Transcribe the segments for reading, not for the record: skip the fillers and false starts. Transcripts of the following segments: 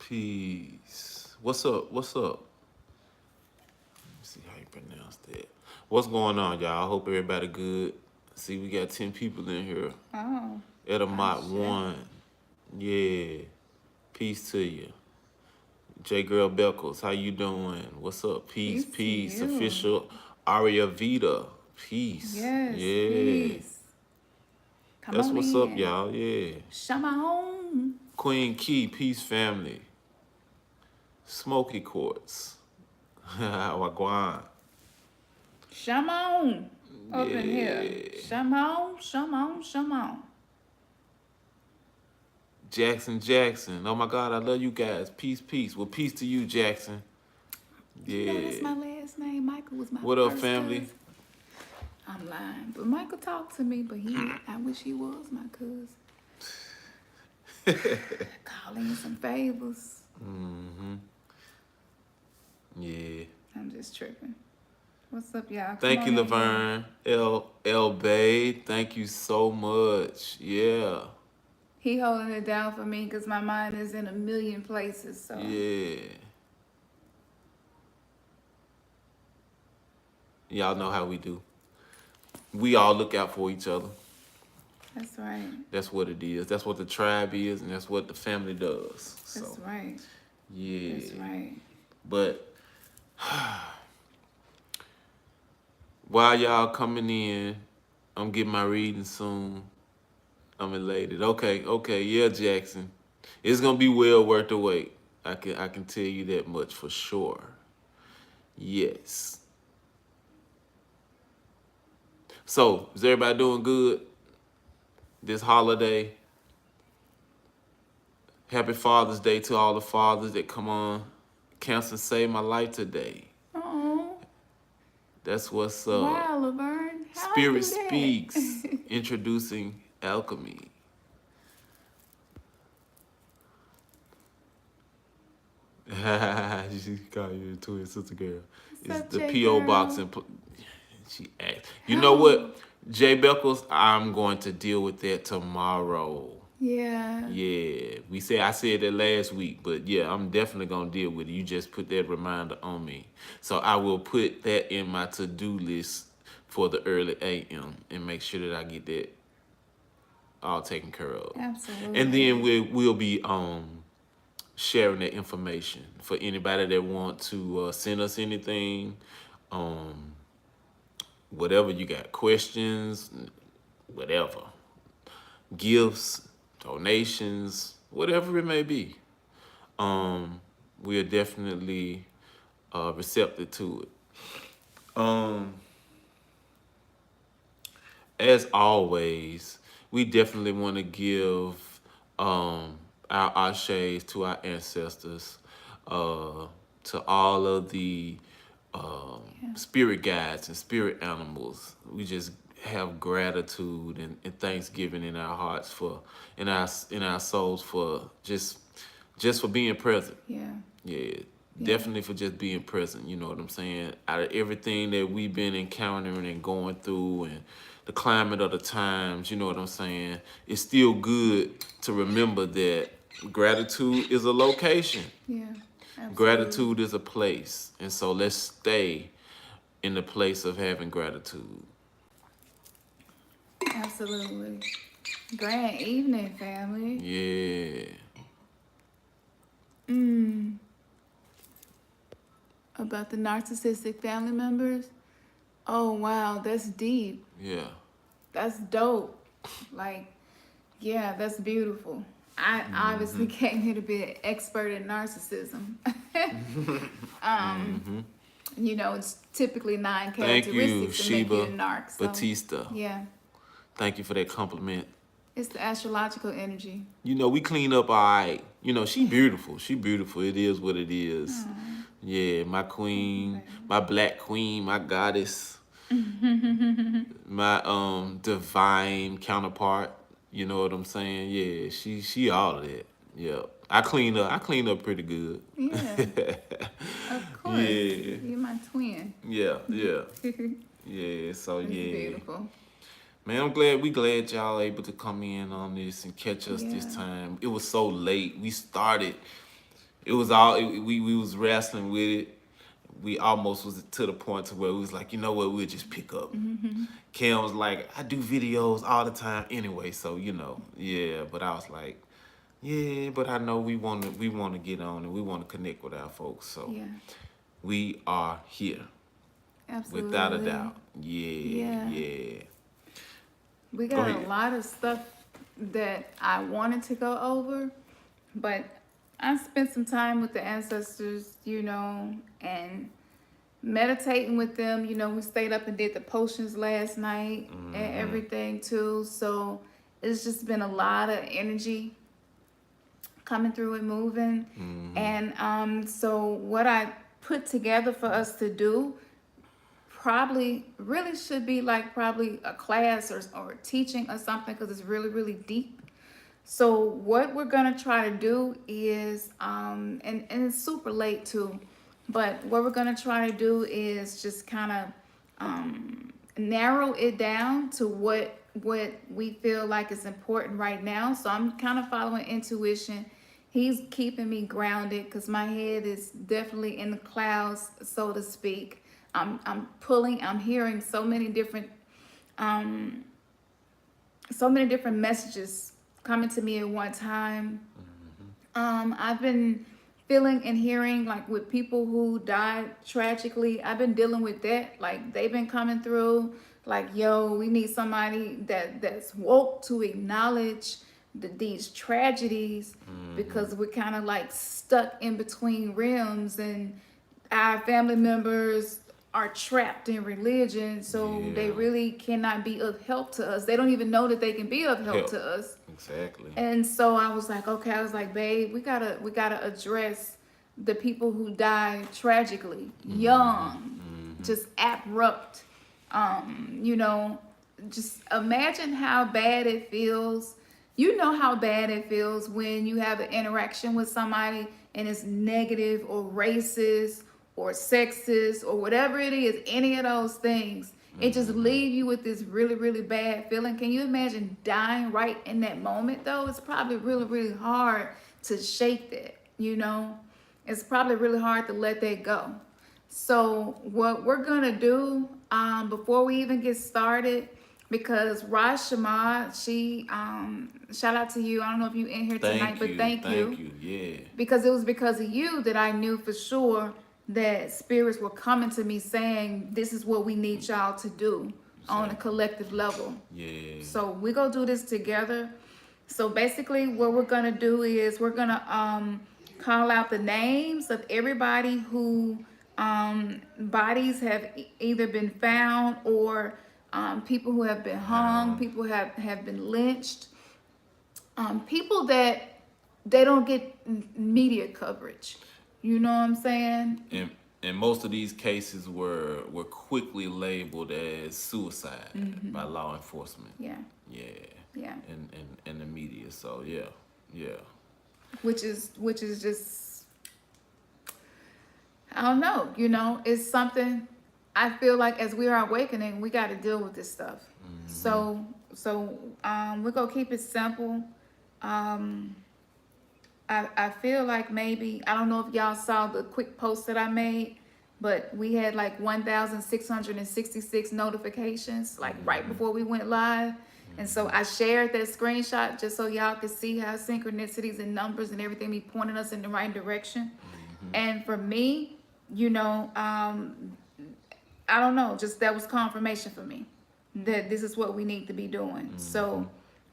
Peace. What's up? What's up? Let me see how you pronounce that. What's going on, y'all? I hope everybody good. See, we got 10 people in here. Oh. Edomot Shit. 1. Yeah. Peace to you. J Girl Beckles, how you doing? What's up? Peace, Peace to peace. you. Official Aria Vita. Peace. Yes, Yeah. peace. Come That's on what's up, in. y'all. Yeah. Shalom. Queen Key, peace family. Smoky Quartz. Wagwan. Shalom. Up in here. Yeah. Shalom, shalom, shalom. Jackson. Oh my God, I love you guys. Peace, peace. Well, peace to you, Jackson. You know that's my Yeah. last name. Michael was my What up, first family? cousin. I'm lying. But Michael talked to me, but I wish he was my cousin. Calling some favors. Mm-hmm. Yeah. I'm just tripping. What's up, y'all? Come Thank on you, in here. Laverne. L Bay. Thank you so much. Yeah. He holding it down for me because my mind is in a million places. So Yeah. Y'all know how we do. We all look out for each other. that's right. That's what it is. That's what the tribe is, and that's what the family does. So, That's right. yeah. That's right. But while y'all coming in, I'm getting my reading soon. I'm elated. Okay, yeah, Jackson. It's gonna be well worth the wait. I can tell you that much for sure. Yes. So, is everybody doing good this holiday? Happy Father's Day to all the fathers that come on. Cancer saved my life today. Oh, That's what's up. wow, Laverne. How Spirit I do that? Speaks, introducing alchemy. She called you a twin sister girl. What's It's up, the J P.O. girl? box and she asked. You know what, Jay Beckles? I'm going to deal with that tomorrow. Yeah. Yeah, I said that last week, but yeah, I'm definitely gonna deal with it. You just put that reminder on me, so I will put that in my to-do list for the early AM and make sure that I get that all taken care of. Absolutely. And then we'll be sharing that information for anybody that want to send us anything, whatever you got, questions, whatever, gifts, donations, whatever it may be. We are definitely receptive to it. As always, we definitely want to give our ashes to our ancestors, to all of the spirit guides and spirit animals. We just have gratitude and thanksgiving in our hearts for in our souls for just for being present. Yeah. Yeah, definitely for just being present. You know what I'm saying? Out of everything that we've been encountering and going through and the climate of the times, you know what I'm saying? It's still good to remember that gratitude is a location. Yeah. Absolutely. Gratitude is a place. And so let's stay in the place of having gratitude. Absolutely. Grand evening, family. Yeah. About the narcissistic family members. Oh wow, that's deep. Yeah. That's dope. Like, yeah, that's beautiful. I obviously came here to be an expert in narcissism. You know, it's typically 9 Thank you, characteristics that make you a Sheba narc. So, Batista. yeah, Thank you for that compliment. it's the astrological energy. You know, we clean up all right. You know, she beautiful. She beautiful. It is what it is. Yeah, my queen, my black queen, my goddess, my divine counterpart. You know what I'm saying? Yeah, she all of that. Yeah. I clean up pretty good. Yeah, of course. Yeah. You're my twin. Yeah. Yeah, so It's yeah. beautiful. Man, we glad y'all able to come in on this and catch us this time. It was so late. We started it was all we was wrestling with it. We almost was to the point to where we was like, you know what, we'll just pick up. Kim was like, I do videos all the time anyway, so yeah. But I was like, yeah, but I know we want to get on and we want to connect with our folks, so Yeah, we are here absolutely. without a doubt. Yeah, Yeah. yeah. We Go got a ahead. lot of stuff that I wanted to go over, but I spent some time with the ancestors, and meditating with them. We stayed up and did the potions last night and everything too. So it's just been a lot of energy coming through and moving. And so what I put together for us to do probably really should be like probably a class or teaching or something, because it's really really deep. So what we're gonna try to do is and it's super late too, but what we're gonna try to do is just kind of narrow it down to what we feel like is important right now. So I'm kind of following intuition. He's keeping me grounded because my head is definitely in the clouds, so to speak. I'm hearing so many different messages coming to me at one time. I've been feeling and hearing like with people who died tragically. I've been dealing with that. Like they've been coming through. Like, yo, we need somebody that's woke to acknowledge these tragedies, because we're kind of like stuck in between realms, and our family members are trapped in religion, so they Yeah. really cannot be of help to us. They don't even know that they can be of help Help. to us. Exactly. And so I was like, okay, I was like, babe, we gotta address the people who died tragically, young, just abrupt. You know, just imagine how bad it feels. You know how bad it feels when you have an interaction with somebody and it's negative or racist or sexist or whatever it is, any of those things. It just leave you with this really, really bad feeling. Can you imagine dying right in that moment though? It's probably really, really hard to shake that. It's probably really hard to let that go. So what we're gonna do, before we even get started, because Raj Shema, she shout out to you. I don't know if you in here tonight, Thank but you. thank Thank you. you. Yeah. Because it was because of you that I knew for sure that spirits were coming to me saying, this is what we need y'all to do on a collective level. Yeah. So we go do this together. So basically what we're gonna do is we're gonna call out the names of everybody who bodies have either been found, or people who have been hung, people have been lynched, people that they don't get media coverage. You know what I'm saying? And most of these cases were quickly labeled as suicide by law enforcement. Yeah, Yeah. yeah. And the media. So yeah. Yeah. Which is just, I don't know. It's something. I feel like as we are awakening, we got to deal with this stuff. So we're gonna keep it simple. I feel like maybe, I don't know if y'all saw the quick post that I made, but we had like 1,666 notifications like right before we went live. And so I shared that screenshot just so y'all could see how synchronicities and numbers and everything be pointing us in the right direction. And for me, I don't know, just that was confirmation for me that this is what we need to be doing. So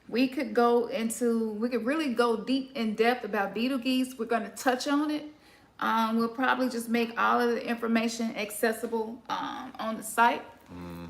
we could really go deep in depth about Betelgeuse. We're going to touch on it. We'll probably just make all of the information accessible on the site.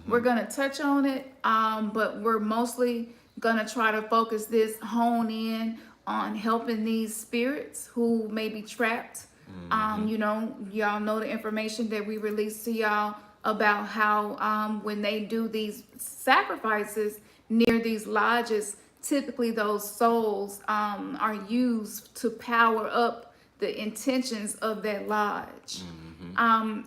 We're going to touch on it, but we're mostly going to try to focus this, hone in on helping these spirits who may be trapped. Y'all know the information that we released to y'all about how when they do these sacrifices near these lodges, typically those souls are used to power up the intentions of that lodge.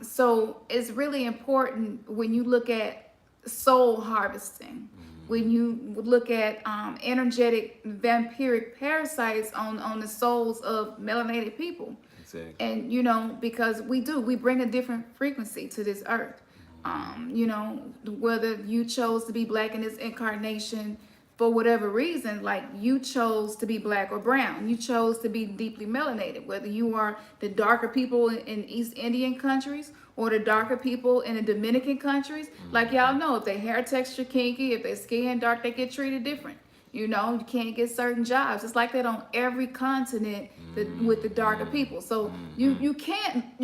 So it's really important when you look at soul harvesting, when you look at energetic vampiric parasites on the souls of melanated people. Exactly. And because we bring a different frequency to this earth. Whether you chose to be black in this incarnation for whatever reason, like you chose to be black or brown, you chose to be deeply melanated, whether you are the darker people in East Indian countries or the darker people in the Dominican countries. Like y'all know, if their hair texture kinky, if their skin dark, they get treated different. You can't get certain jobs. It's like that on every continent with the darker people. So you can't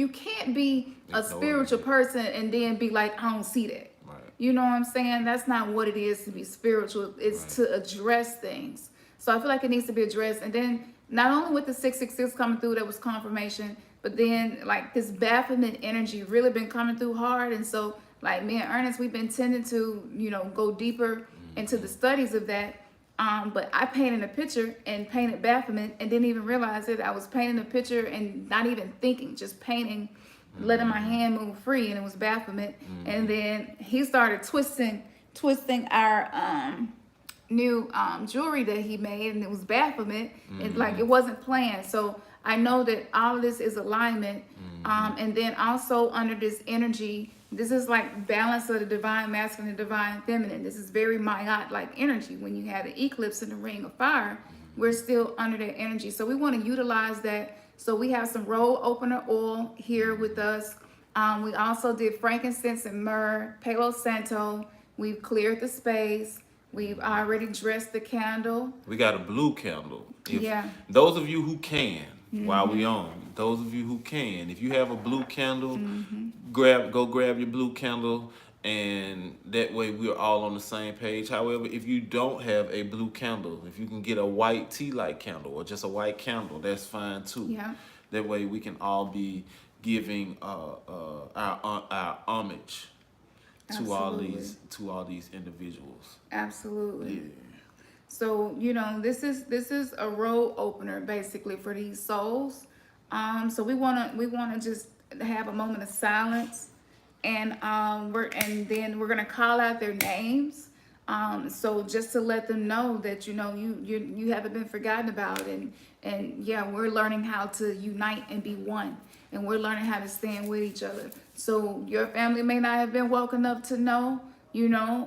be a spiritual person and then be like, I don't see that. Right. You know what I'm saying? That's not what it is to be spiritual. It's to address things. So I feel like it needs to be addressed. And then not only with the 666 coming through, that was confirmation, but then like this Baphomet energy really been coming through hard. And so like me and Ernest, we've been tending to, go deeper into the studies of that. But I painted a picture and painted Baphomet and didn't even realize it. I was painting a picture and not even thinking, just painting, letting my hand move free, and it was Baphomet. And then he started twisting our new jewelry that he made, and it was Baphomet. And like it wasn't planned. So I know that all of this is alignment. And then also under this energy, this is like balance of the divine masculine and divine feminine. This is very Mayan like energy. When you have the eclipse in the ring of fire, we're still under that energy. So we want to utilize that. So we have some roll opener oil here with us. We also did frankincense and myrrh, Palo Santo. We've cleared the space. We've already dressed the candle. We got a blue candle. Yeah. Those of you who can, while we on, those of you who can, if you have a blue candle, go grab your blue candle, and that way we're all on the same page. However, if you don't have a blue candle, if you can get a white tea light candle or just a white candle, that's fine too. Yeah. That way we can all be giving our homage to all these individuals. Absolutely. Yeah. So this is a road opener basically for these souls. So we wanna just have a moment of silence, and then we're gonna call out their names. So just to let them know that you haven't been forgotten about, and yeah, we're learning how to unite and be one, and we're learning how to stand with each other. So your family may not have been woken up to know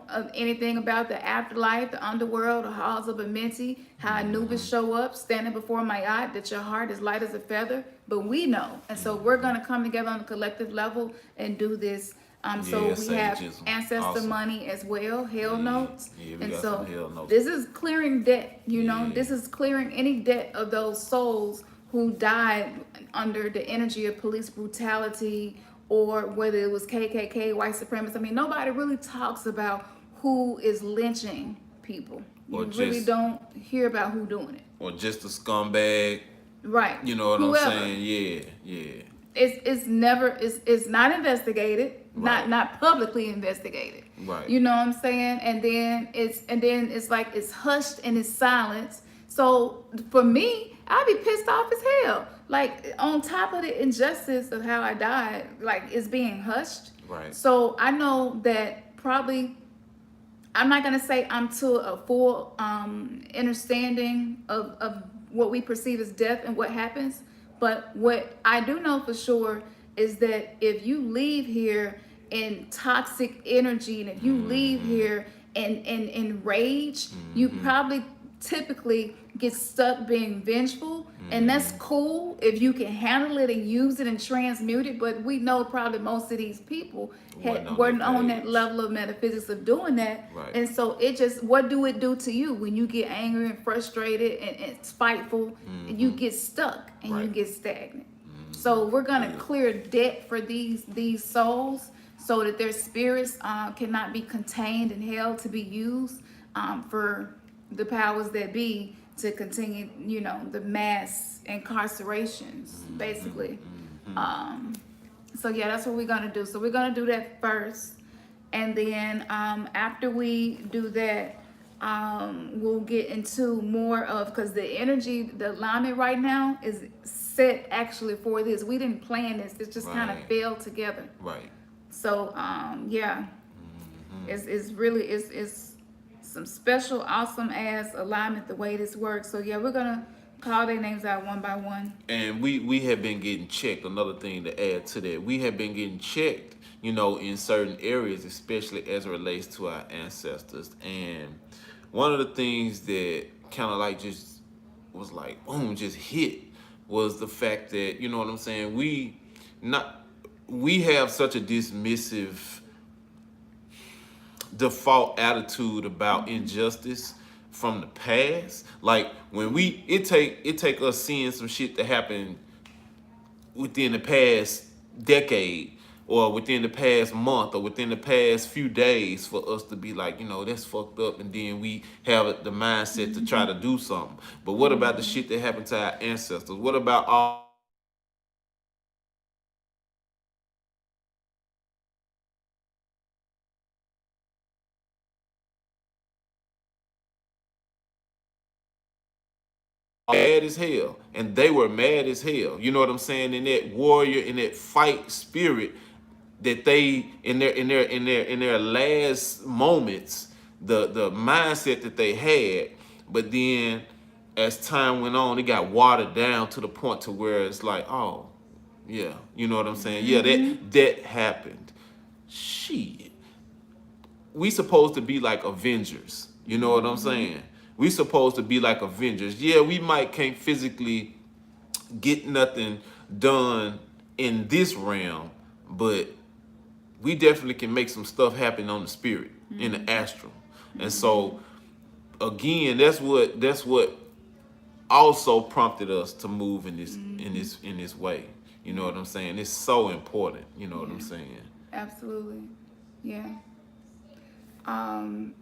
of anything about the afterlife, the underworld, the halls of Amenti, how Anubis show up standing before Mayat, that your heart is light as a feather, but we know. And so we're going to come together on a collective level and do this. So we have ancestor money as well, hell notes. Yeah, we and got so some hell notes. this is clearing debt, this is clearing any debt of those souls who died under the energy of police brutality, or whether it was KKK, white supremacists. I mean, nobody really talks about who is lynching people. You really don't hear about who doing it. Or just a scumbag. Right. You know what Whoever. I'm saying? Yeah. It's not investigated, Right. not publicly investigated. Right. You know what I'm saying? And then it's like it's hushed and it's silenced. So for me, I'd be pissed off as hell. Like on top of the injustice of how I died, like it's being hushed. Right. So I know that probably I'm not gonna say I'm to a full understanding of what we perceive as death and what happens, but what I do know for sure is that if you leave here in toxic energy, and if you leave here in rage, you probably typically get stuck being vengeful, and that's cool if you can handle it and use it and transmute it, but we know probably most of these people weren't on that level of metaphysics of doing that. Right. And so what do it do to you when you get angry and frustrated and it's spiteful, and you get stuck and you get stagnant? So we're gonna clear debt for these souls, so that their spirits cannot be contained and held to be used for the powers that be to continue, the mass incarcerations, basically. So yeah, that's what we're gonna do. So we're gonna do that first, and then after we do that, we'll get into more of, because the energy, the alignment right now is set actually for this. We didn't plan this. It just kind of fell together. Right. So yeah, it's really some special awesome ass alignment the way this works. So yeah, we're gonna Call their names out one by one. And we have been getting checked. Another thing to add to that, we have been getting checked, in certain areas, especially as it relates to our ancestors. And one of the things that kind of like just was like boom, just hit, was the fact that, you know what I'm saying, not we have such a dismissive default attitude about injustice from the past. Like when it take us seeing some shit that happened within the past decade, or within the past month, or within the past few days, for us to be like, that's fucked up, and then we have the mindset to try to do something. But what about the shit that happened to our ancestors? What about all mad as hell, and they were mad as hell, you know what I'm saying, in that warrior, in that fight spirit, that they in their last moments, the mindset that they had. But then as time went on, it got watered down to the point to where it's like, oh yeah, you know what I'm saying, yeah, that happened. Shit, we supposed to be like Avengers. You know what I'm saying? We supposed to be like Avengers. Yeah, we might can't physically get nothing done in this realm, but we definitely can make some stuff happen on the spirit, in the astral. And so again, that's what also prompted us to move in this way. You know what I'm saying? It's so important. You know what I'm saying? Absolutely. Yeah.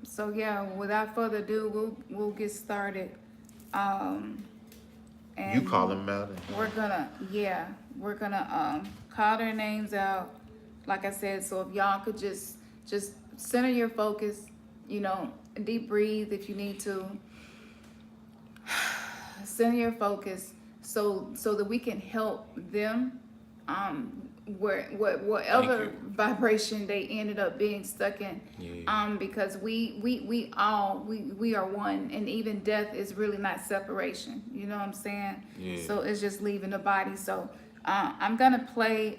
So yeah, without further ado, we'll get started. You And call him out. we're gonna call their names out, like I said. So if y'all could just center your focus, deep breathe if you need to. Center your focus so that we can help them, whatever vibration they ended up being stuck in. Because we are one, and even death is really not separation, you know what I'm saying? So it's just leaving the body. So I'm gonna play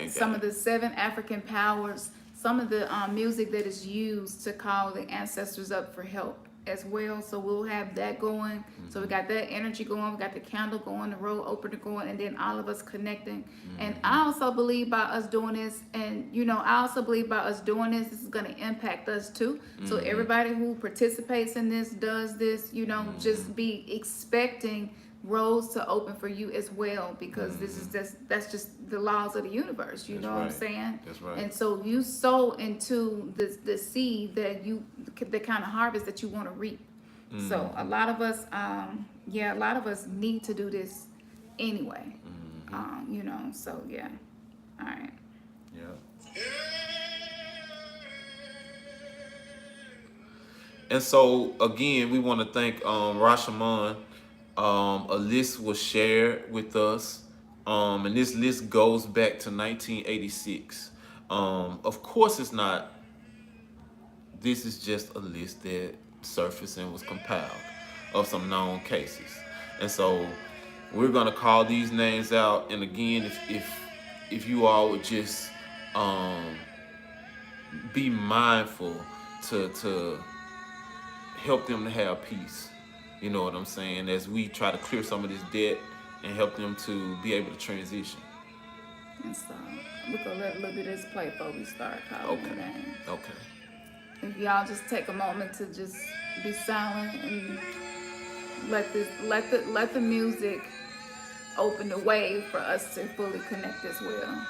some of the 7 African powers, some of the music that is used to call the ancestors up for help as well. So we'll have that going. So we got that energy going, we got the candle going, the road opener going, and then all of us connecting. And I also believe by us doing this, and this is going to impact us too. So everybody who participates in this, does this, just be expecting roads to open for you as well, because that's just the laws of the universe, you know what I'm saying? That's right. And so you sow into the seed the kind of harvest that you want to reap. So a lot of us need to do this anyway. So yeah. All right. Yeah. And so again, we want to thank Rashomon. A list was shared with us, and this list goes back to 1986. Of course, it's not. This is just a list that surfaced and was compiled of some known cases, and so we're gonna call these names out. And again, if you all would just be mindful to help them to have peace. You know what I'm saying? As we try to clear some of this debt and help them to be able to transition. And so we're gonna let a little bit of this play before we start calling the names. Okay. If y'all just take a moment to just be silent and let the music open the way for us to fully connect as well.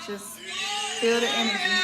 Just feel the energy.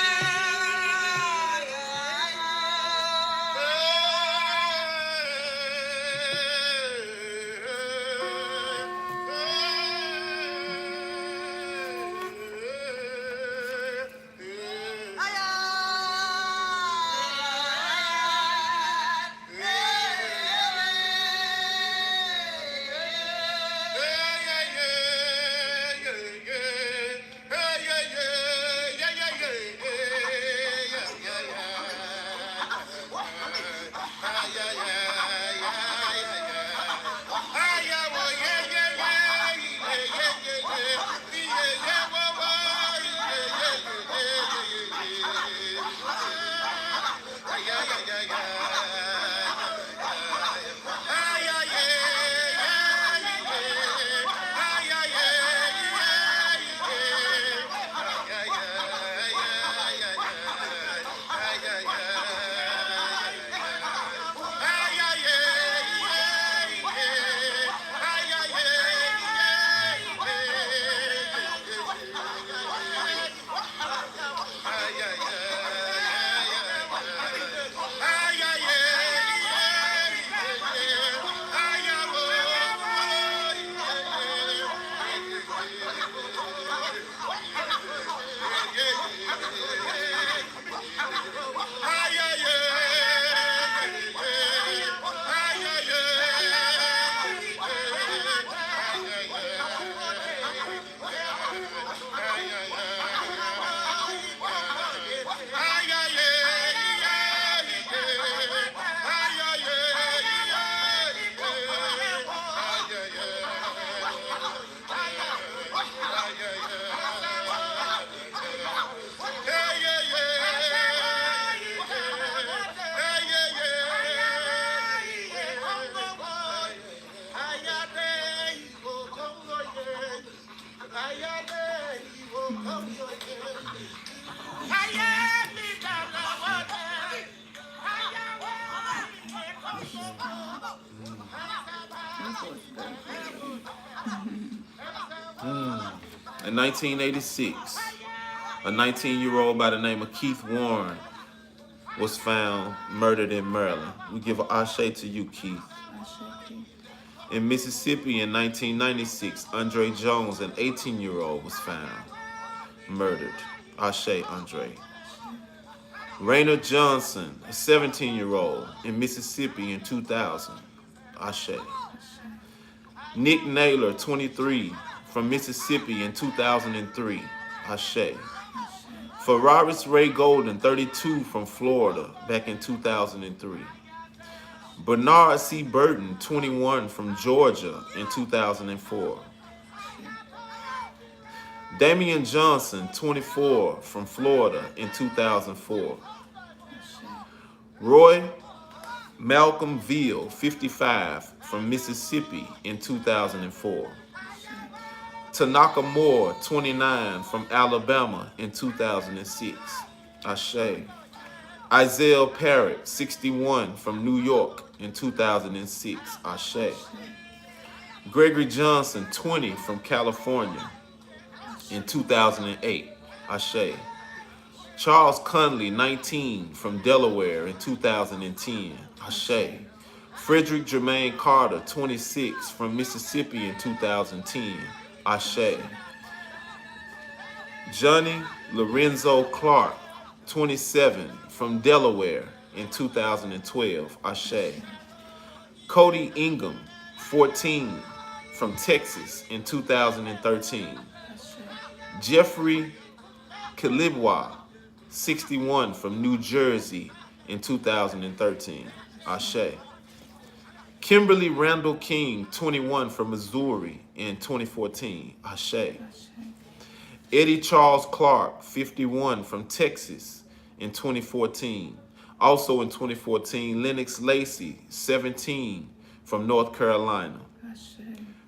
In 1986, a 19-year-old by the name of Keith Warren was found murdered in Maryland. We give an ashe to you, Keith. In Mississippi in 1996, Andre Jones, an 18-year-old, was found murdered. Ashe, Andre. Raynor Johnson, a 17-year-old, in Mississippi in 2000. Ashe. Nick Naylor, 23, from Mississippi in 2003. Ashe. Ferraris Ray Golden, 32, from Florida, back in 2003. Bernard C. Burton, 21, from Georgia in 2004. Damian Johnson, 24, from Florida in 2004. Roy Malcolm Veal, 55, from Mississippi in 2004. Tanaka Moore, 29, from Alabama in 2006. Ashe. Isaiah Parrott, 61, from New York in 2006. Ashe. Gregory Johnson, 20, from California in 2008. Ashe. Charles Conley, 19, from Delaware in 2010. Ashe. Frederick Jermaine Carter, 26, from Mississippi in 2010. Ashe. Johnny Lorenzo Clark, 27, from Delaware in 2012. Ashe. Cody Ingham, 14, from Texas in 2013. Jeffrey Kalibwa, 61, from New Jersey in 2013. Ashe. Kimberly Randall King, 21, from Missouri in 2014. Ashe. Eddie Charles Clark, 51, from Texas in 2014. Also in 2014, Lennox Lacey, 17, from North Carolina.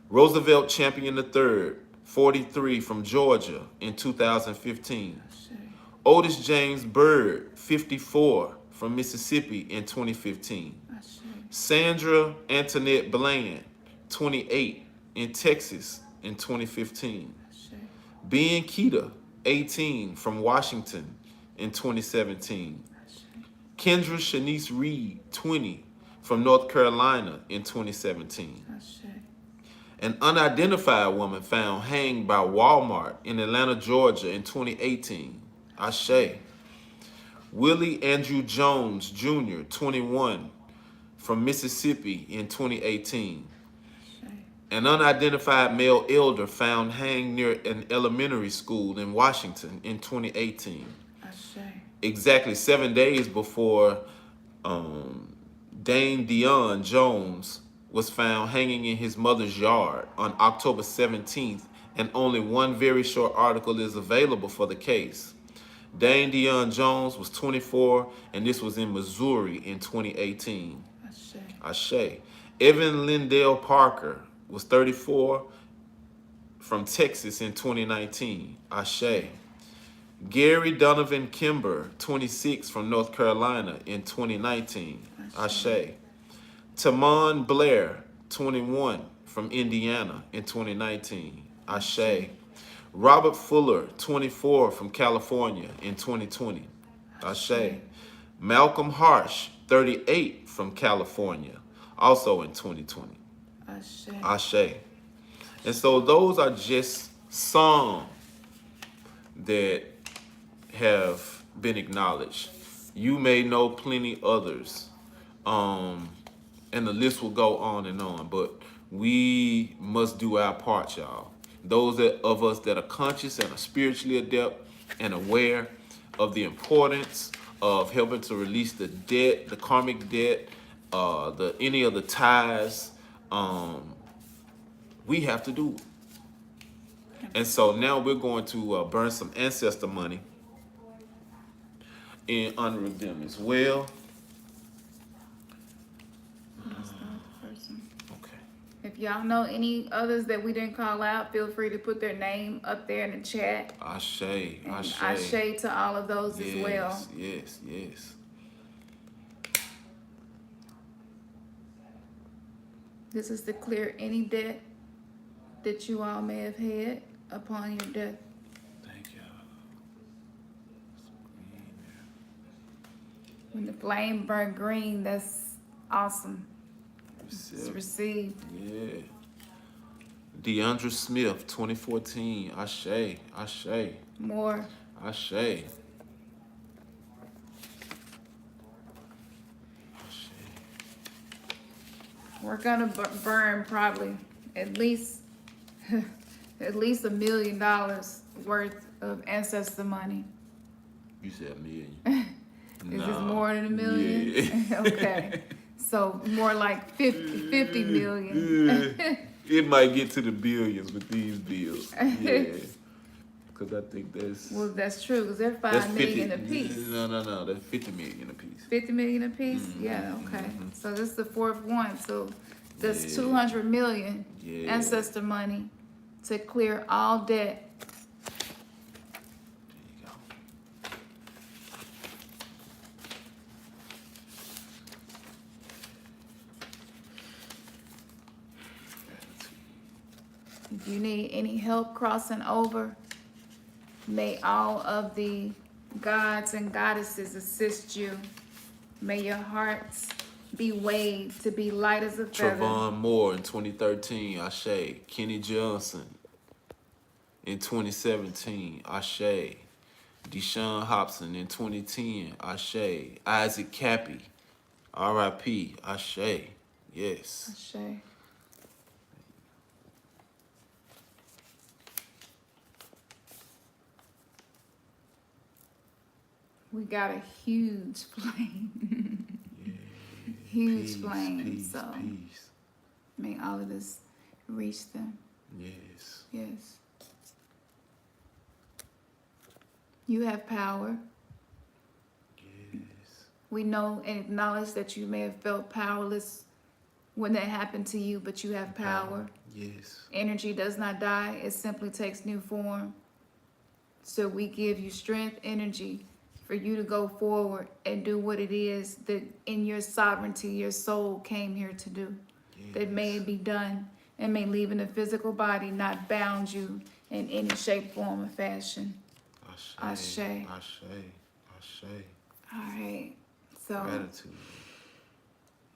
Roosevelt Champion III, 43, from Georgia in 2015. Otis James Bird, 54, from Mississippi in 2015. Sandra Antoinette Bland, 28, in Texas in 2015. Ben Keita, 18, from Washington in 2017. Kendra Shanice Reed, 20, from North Carolina in 2017. An unidentified woman found hanged by Walmart in Atlanta, Georgia in 2018. Ashe. Willie Andrew Jones Jr., 21, from Mississippi in 2018. An unidentified male elder found hanged near an elementary school in Washington in 2018. Exactly 7 days before Dane Dion Jones was found hanging in his mother's yard on October 17th, and only one very short article is available for the case. Dane Dion Jones was 24, and this was in Missouri in 2018. Ashe. Evan Lindell Parker was 34, from Texas in 2019. Ashe. Gary Donovan Kimber, 26, from North Carolina in 2019. Ashe. Tamon Blair, 21, from Indiana in 2019. Ashe. Robert Fuller, 24, from California in 2020. Ashe. Malcolm Harsh, 38, from California, also in 2020. Ashe. And so those are just some that have been acknowledged. You may know plenty others, and the list will go on, but we must do our part, y'all. Those of us that are conscious and are spiritually adept and aware of the importance of helping to release the debt, the karmic debt, any of the ties, we have to do it. And so now we're going to burn some ancestor money in honor of them as well. If y'all know any others that we didn't call out, feel free to put their name up there in the chat. Ashe, Ashe. Ashe to all of those as well. Yes, yes. This is to clear any debt that you all may have had upon your death. Thank you. When the flame burnt green, that's awesome. It's Receive. received. Yeah. DeAndre Smith, 2014. Ashe. Ashe. More. Ashe. Ashe. We're gonna burn probably at least at least $1 million worth of ancestor money. You said a million. Is this more than $1 million? Yeah. Okay. So more like 50 million. Yeah. It might get to the billions with these bills. Yeah. Because I think that's... Well, that's true, because they're that's 5 million a piece. No. That's 50 million a piece. 50 million a piece? Yeah, okay. So this is the fourth one. So that's 200 million ancestor money to clear all debt. There you go. If you need any help crossing over, may all of the gods and goddesses assist you. May your hearts be weighed to be light as a feather. Trevon Moore in 2013, Ashe. Kenny Johnson in 2017, Ashe. Deshaun Hobson in 2010, Ashe. Isaac Cappy, R.I.P., Ashe. Yes. Ashe. We got a huge flame. Huge Peace, flame. peace, So peace. may all of this reach them. Yes. Yes. You have power. Yes. We know and acknowledge that you may have felt powerless when that happened to you, but you have power. Yes. Energy does not die, it simply takes new form. So we give you strength, energy for you to go forward and do what it is that in your sovereignty, your soul came here to do. Yes. That may be done and may leave in a physical body, not bound you in any shape, form, or fashion. Ashe. Ashe. Ashe. Ashe. All right. So, Gratitude.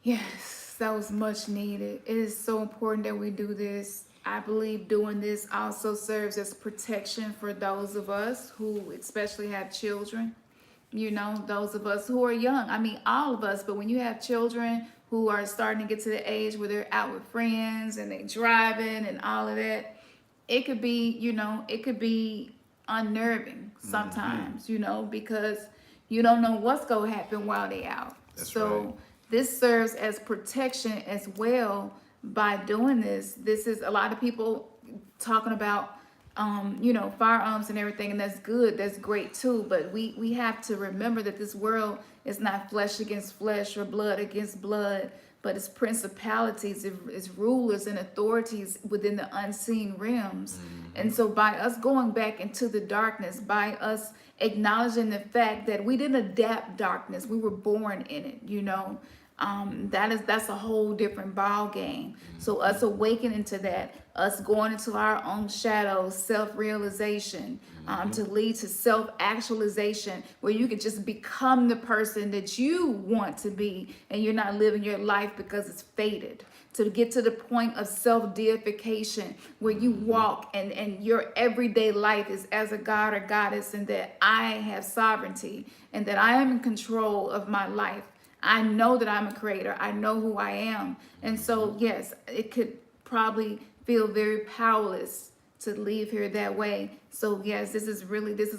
yes, that was much needed. It is so important that we do this. I believe doing this also serves as protection for those of us who especially have children. You know, those of us who are young. I mean, all of us, but when you have children who are starting to get to the age where they're out with friends and they driving and all of that, it could be, you know, it could be unnerving sometimes, you know, because you don't know what's going to happen while they're out. That's so right. this serves as protection as well by doing this. This is a lot of people talking about you know, firearms and everything, and that's good, that's great too, but we have to remember that this world is not flesh against flesh or blood against blood, but it's principalities, it's rulers and authorities within the unseen realms. And so by us going back into the darkness, by us acknowledging the fact that we didn't adapt darkness, we were born in it, you know, that's a whole different ball game. So us awakening to that, us going into our own shadows, self-realization, to lead to self-actualization, where you can just become the person that you want to be, and you're not living your life because it's fated. To get to the point of self-deification, where you walk and your everyday life is as a god or goddess, and that I have sovereignty and that I am in control of my life. I know that I'm a creator. I know who I am. And so, yes, it could probably feel very powerless to leave here that way. So, yes, this is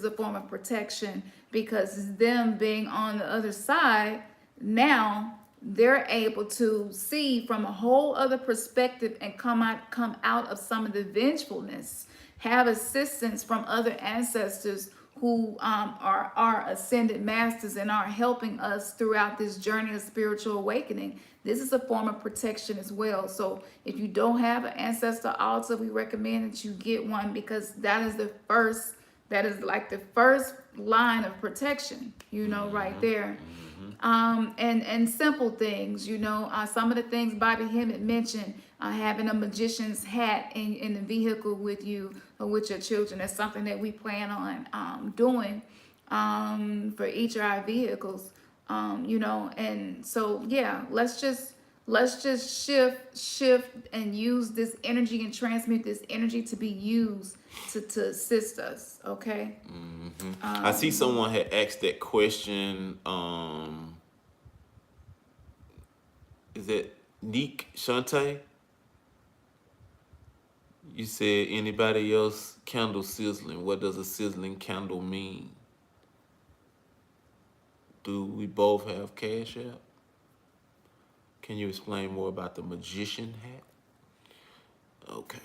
a form of protection, because them being on the other side, now they're able to see from a whole other perspective and come out of some of the vengefulness, have assistance from other ancestors who are our ascended masters and are helping us throughout this journey of spiritual awakening. This is a form of protection as well. So if you don't have an ancestor altar, we recommend that you get one, because that is like the first line of protection, you know, right there. And simple things, you know, some of the things Bobby Hemmett mentioned, having a magician's hat in the vehicle with you or with your children. That's something that we plan on doing for each of our vehicles. And so yeah, let's just shift and use this energy and transmit this energy to be used to assist us. Okay. I see someone had asked that question. Is it Neek Shante? You said anybody else candle sizzling. What does a sizzling candle mean? Do we both have Cash App? Can you explain more about the magician hat? Okay.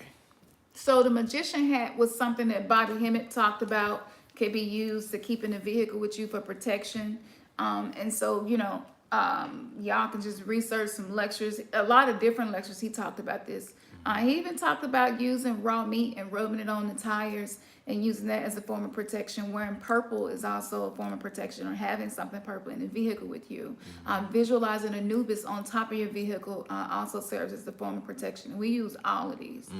So the magician hat was something that Bobby Hemmett talked about, can be used to keep in the vehicle with you for protection. And so, y'all can just research some lectures, a lot of different lectures. He talked about this. He even talked about using raw meat and rubbing it on the tires and using that as a form of protection. Wearing purple is also a form of protection, or having something purple in the vehicle with you. Visualizing Anubis on top of your vehicle also serves as a form of protection. We use all of these.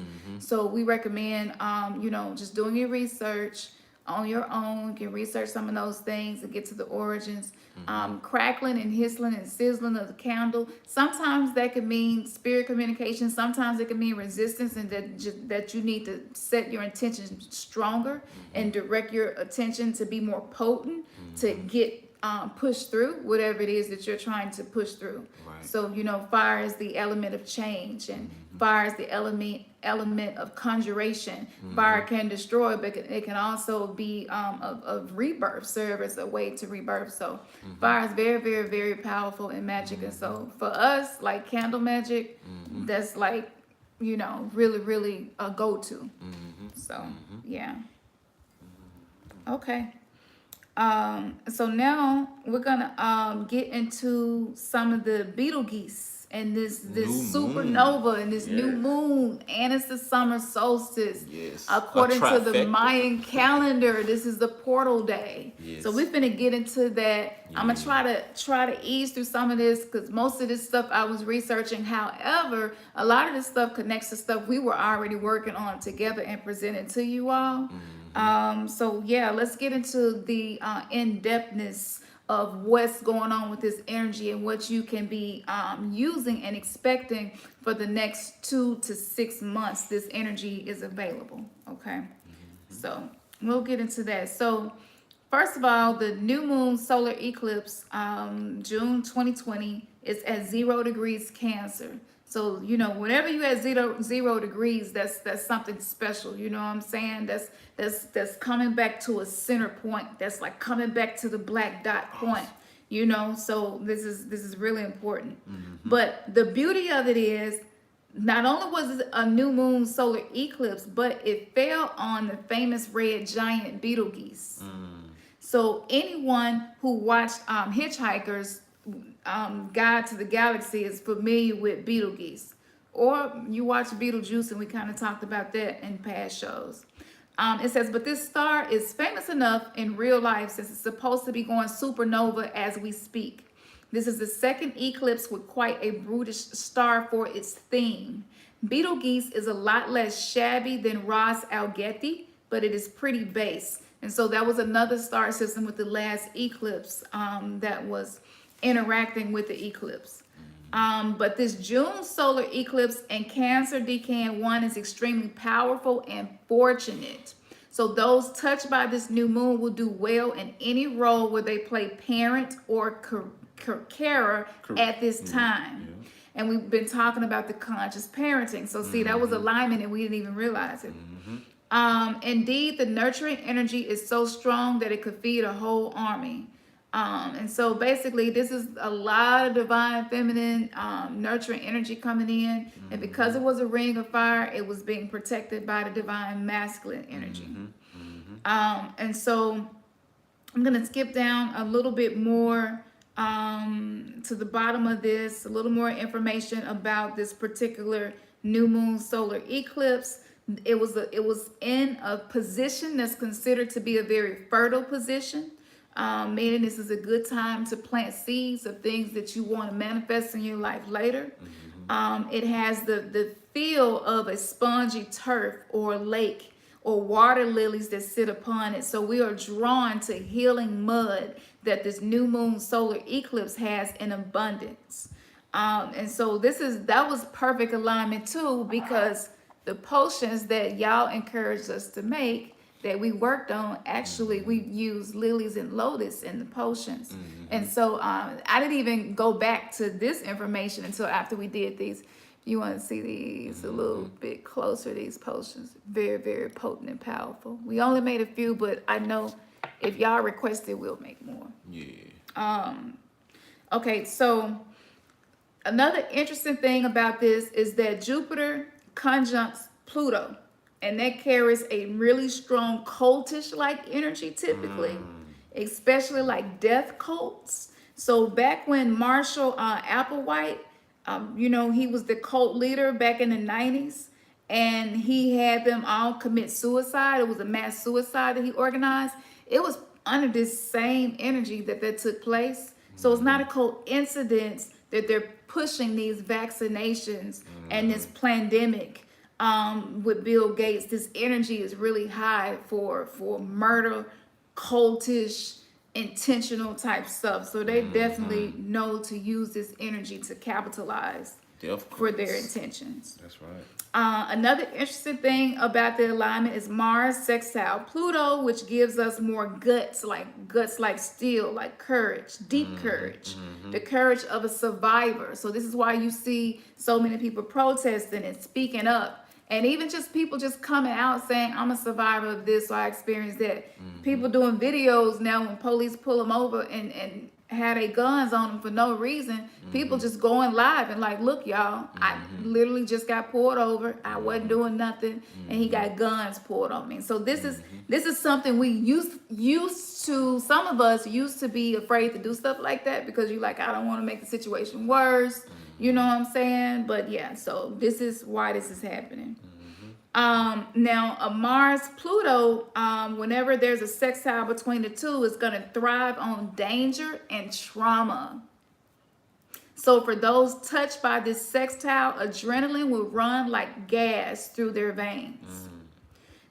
So we recommend, just doing your research on your own. You can research some of those things and get to the origins. Crackling and hissling and sizzling of the candle. Sometimes that can mean spirit communication. Sometimes it can mean resistance, and that you need to set your intention stronger and direct your attention to be more potent to get pushed through whatever it is that you're trying to push through. Right. So fire is the element of change, and fire is the element of conjuration. Fire can destroy, but it can also be of rebirth, serve as a way to rebirth. So fire is very, very, very powerful in magic. And so for us, like candle magic, that's like, really, really a go-to. So yeah. Okay. So now we're gonna get into some of the Betelgeuse and this supernova and this new moon, and it's the summer solstice. Yes. According to the trifecta. Mayan calendar, this is the portal day. Yes. So we're gonna get into that. I'm gonna try to ease through some of this because most of this stuff I was researching. However, a lot of this stuff connects to stuff we were already working on together and presented to you all. So yeah, let's get into the in-depthness of what's going on with this energy and what you can be using and expecting for the next 2 to 6 months. This energy is available. Okay, so we'll get into that. So first of all, the new moon solar eclipse, June 2020, is at 0 degrees Cancer. So, whenever you have zero degrees, that's something special. You know what I'm saying? That's coming back to a center point. That's like coming back to the black dot point. So this is really important. But the beauty of it is, not only was it a new moon solar eclipse, but it fell on the famous red giant Betelgeuse. So anyone who watched Hitchhiker's Guide to the Galaxy is familiar with Betelgeuse, or you watch Beetlejuice, and we kind of talked about that in past shows. It says, but this star is famous enough in real life since it's supposed to be going supernova as we speak. This is the second eclipse with quite a brutish star for its theme. Betelgeuse is a lot less shabby than Ras Algeti, but it is pretty base. And so that was another star system with the last eclipse that was interacting with the eclipse. But this June solar eclipse in Cancer Decan 1 is extremely powerful and fortunate. So those touched by this new moon will do well in any role where they play parent or carer at this time. And we've been talking about the conscious parenting. So see, that was alignment and we didn't even realize it. Indeed, the nurturing energy is so strong that it could feed a whole army. And so basically this is a lot of divine feminine nurturing energy coming in. And because it was a ring of fire, it was being protected by the divine masculine energy. And so I'm going to skip down a little bit more to the bottom of this, a little more information about this particular new moon solar eclipse. It was in a position that's considered to be a very fertile position. Meaning this is a good time to plant seeds of things that you want to manifest in your life later. It has the feel of a spongy turf or lake or water lilies that sit upon it. So we are drawn to healing mud that this new moon solar eclipse has in abundance. And so that was perfect alignment too, because the potions that y'all encouraged us to make that we worked on, actually we used lilies and lotus in the potions. And so I didn't even go back to this information until after we did these. You want to see these a little bit closer, these potions. Very, very potent and powerful. We only made a few, but I know if y'all request it, we'll make more. Yeah. Okay, so another interesting thing about this is that Jupiter conjuncts Pluto, and that carries a really strong cultish-like energy typically, especially like death cults. So back when Marshall Applewhite, he was the cult leader back in the 90s, and he had them all commit suicide. It was a mass suicide that he organized. It was under this same energy that took place. So it's not a coincidence that they're pushing these vaccinations and this pandemic with Bill Gates. This energy is really high for murder, cultish, intentional type stuff. So they definitely know to use this energy to capitalize for their intentions. That's right. Another interesting thing about the alignment is Mars sextile Pluto, which gives us more guts like steel, like courage, deep courage, the courage of a survivor. So this is why you see so many people protesting and speaking up. And even just people just coming out saying, I'm a survivor of this, so I experienced that. People doing videos now when police pull them over and had their guns on them for no reason. People just going live and like, look, y'all, I literally just got pulled over. I wasn't doing nothing, and he got guns pulled on me. So this is something we used to. Some of us used to be afraid to do stuff like that because you're like, I don't want to make the situation worse. You know what I'm saying? But yeah, so this is why this is happening. Now, a Mars-Pluto, whenever there's a sextile between the two, is going to thrive on danger and trauma. So for those touched by this sextile, adrenaline will run like gas through their veins.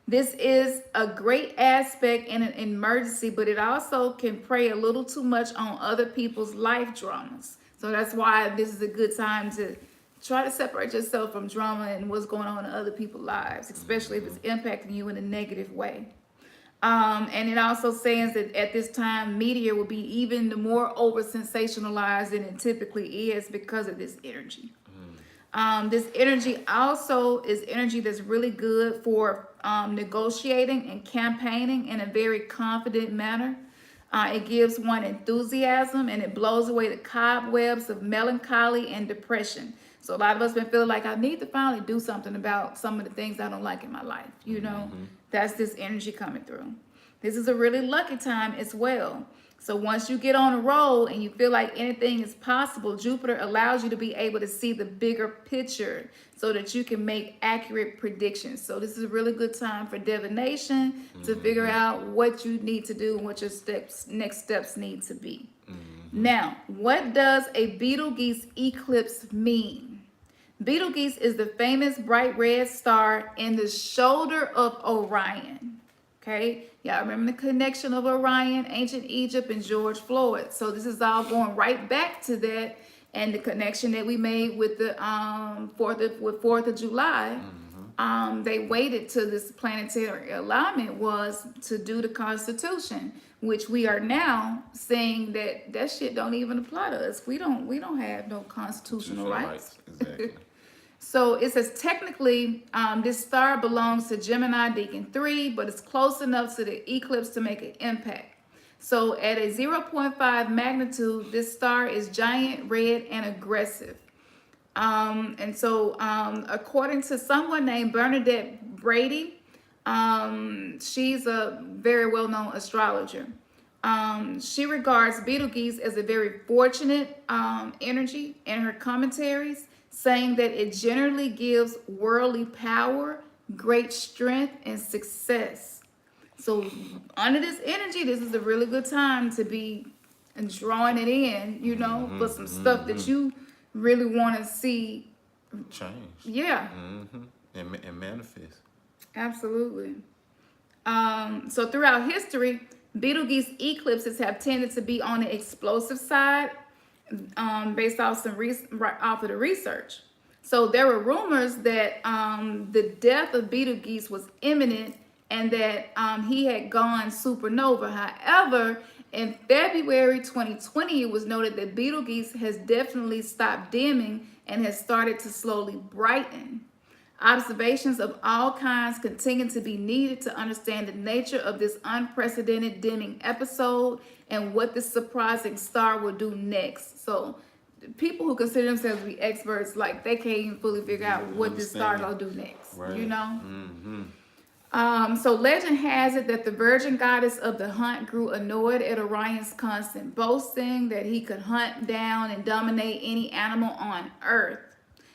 This is a great aspect in an emergency, but it also can prey a little too much on other people's life dramas. So that's why this is a good time to try to separate yourself from drama and what's going on in other people's lives, especially if it's impacting you in a negative way. And it also says that at this time, media will be even more over sensationalized than it typically is because of this energy. This energy also is energy that's really good for negotiating and campaigning in a very confident manner. It gives one enthusiasm, and it blows away the cobwebs of melancholy and depression. So a lot of us been feeling like I need to finally do something about some of the things I don't like in my life. That's this energy coming through. This is a really lucky time as well. So once you get on a roll and you feel like anything is possible, Jupiter allows you to be able to see the bigger picture so that you can make accurate predictions. So this is a really good time for divination to figure out what you need to do and what your next steps need to be. Now, what does a Betelgeuse eclipse mean? Betelgeuse is the famous bright red star in the shoulder of Orion. Okay, y'all remember the connection of Orion, ancient Egypt, and George Floyd. So this is all going right back to that, and the connection that we made with the 4th of July. They waited till this planetary alignment was to do the Constitution, which we are now saying that shit don't even apply to us. We don't have no constitutional rights. Exactly. So it says technically this star belongs to Gemini Deacon 3, but it's close enough to the eclipse to make an impact. So at a 0.5 magnitude, this star is giant, red, and aggressive. And so according to someone named Bernadette Brady, she's a very well-known astrologer. She regards Betelgeuse as a very fortunate energy in her commentaries, saying that it generally gives worldly power, great strength, and success. So under this energy, this is a really good time to be drawing it in, for some stuff that you really want to see change. Yeah, And manifest. absolutely. So throughout history, Betelgeuse eclipses have tended to be on the explosive side, based off right off of the research. So there were rumors that the death of Betelgeuse was imminent and that he had gone supernova. However, in February 2020, it was noted that Betelgeuse has definitely stopped dimming and has started to slowly brighten. Observations of all kinds continue to be needed to understand the nature of this unprecedented dimming episode and what this surprising star will do next. So, people who consider themselves to be experts, like they can't even fully figure out what this star Understand. gonna do next. Right. You know. So legend has it that the virgin goddess of the hunt grew annoyed at Orion's constant boasting that he could hunt down and dominate any animal on earth.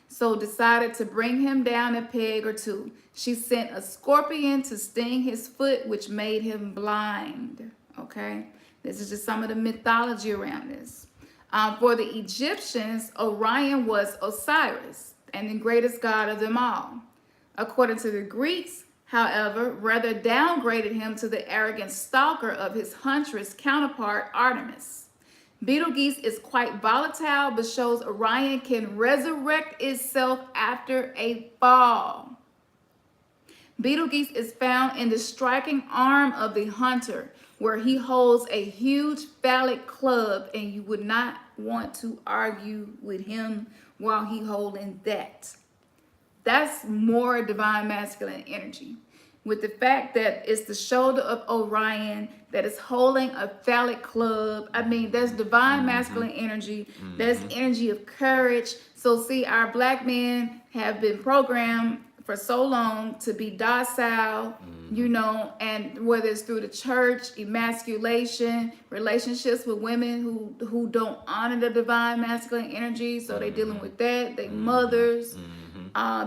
So decided to bring him down a peg or two. She sent a scorpion to sting his foot, which made him blind. Okay, this is just some of the mythology around this. For the Egyptians, Orion was Osiris and the greatest god of them all. According to the Greeks, however, rather downgraded him to the arrogant stalker of his huntress counterpart Artemis. Betelgeuse is quite volatile, but shows Orion can resurrect itself after a fall. Betelgeuse is found in the striking arm of the hunter, where he holds a huge phallic club, and you would not want to argue with him while he holding that. That's more divine masculine energy. With the fact that it's the shoulder of Orion that is holding a phallic club. I mean, that's divine masculine energy. That's energy of courage. So see, our black men have been programmed for so long to be docile, you know, and whether it's through the church, emasculation, relationships with women who don't honor the divine masculine energy, so they're dealing with that, they mothers,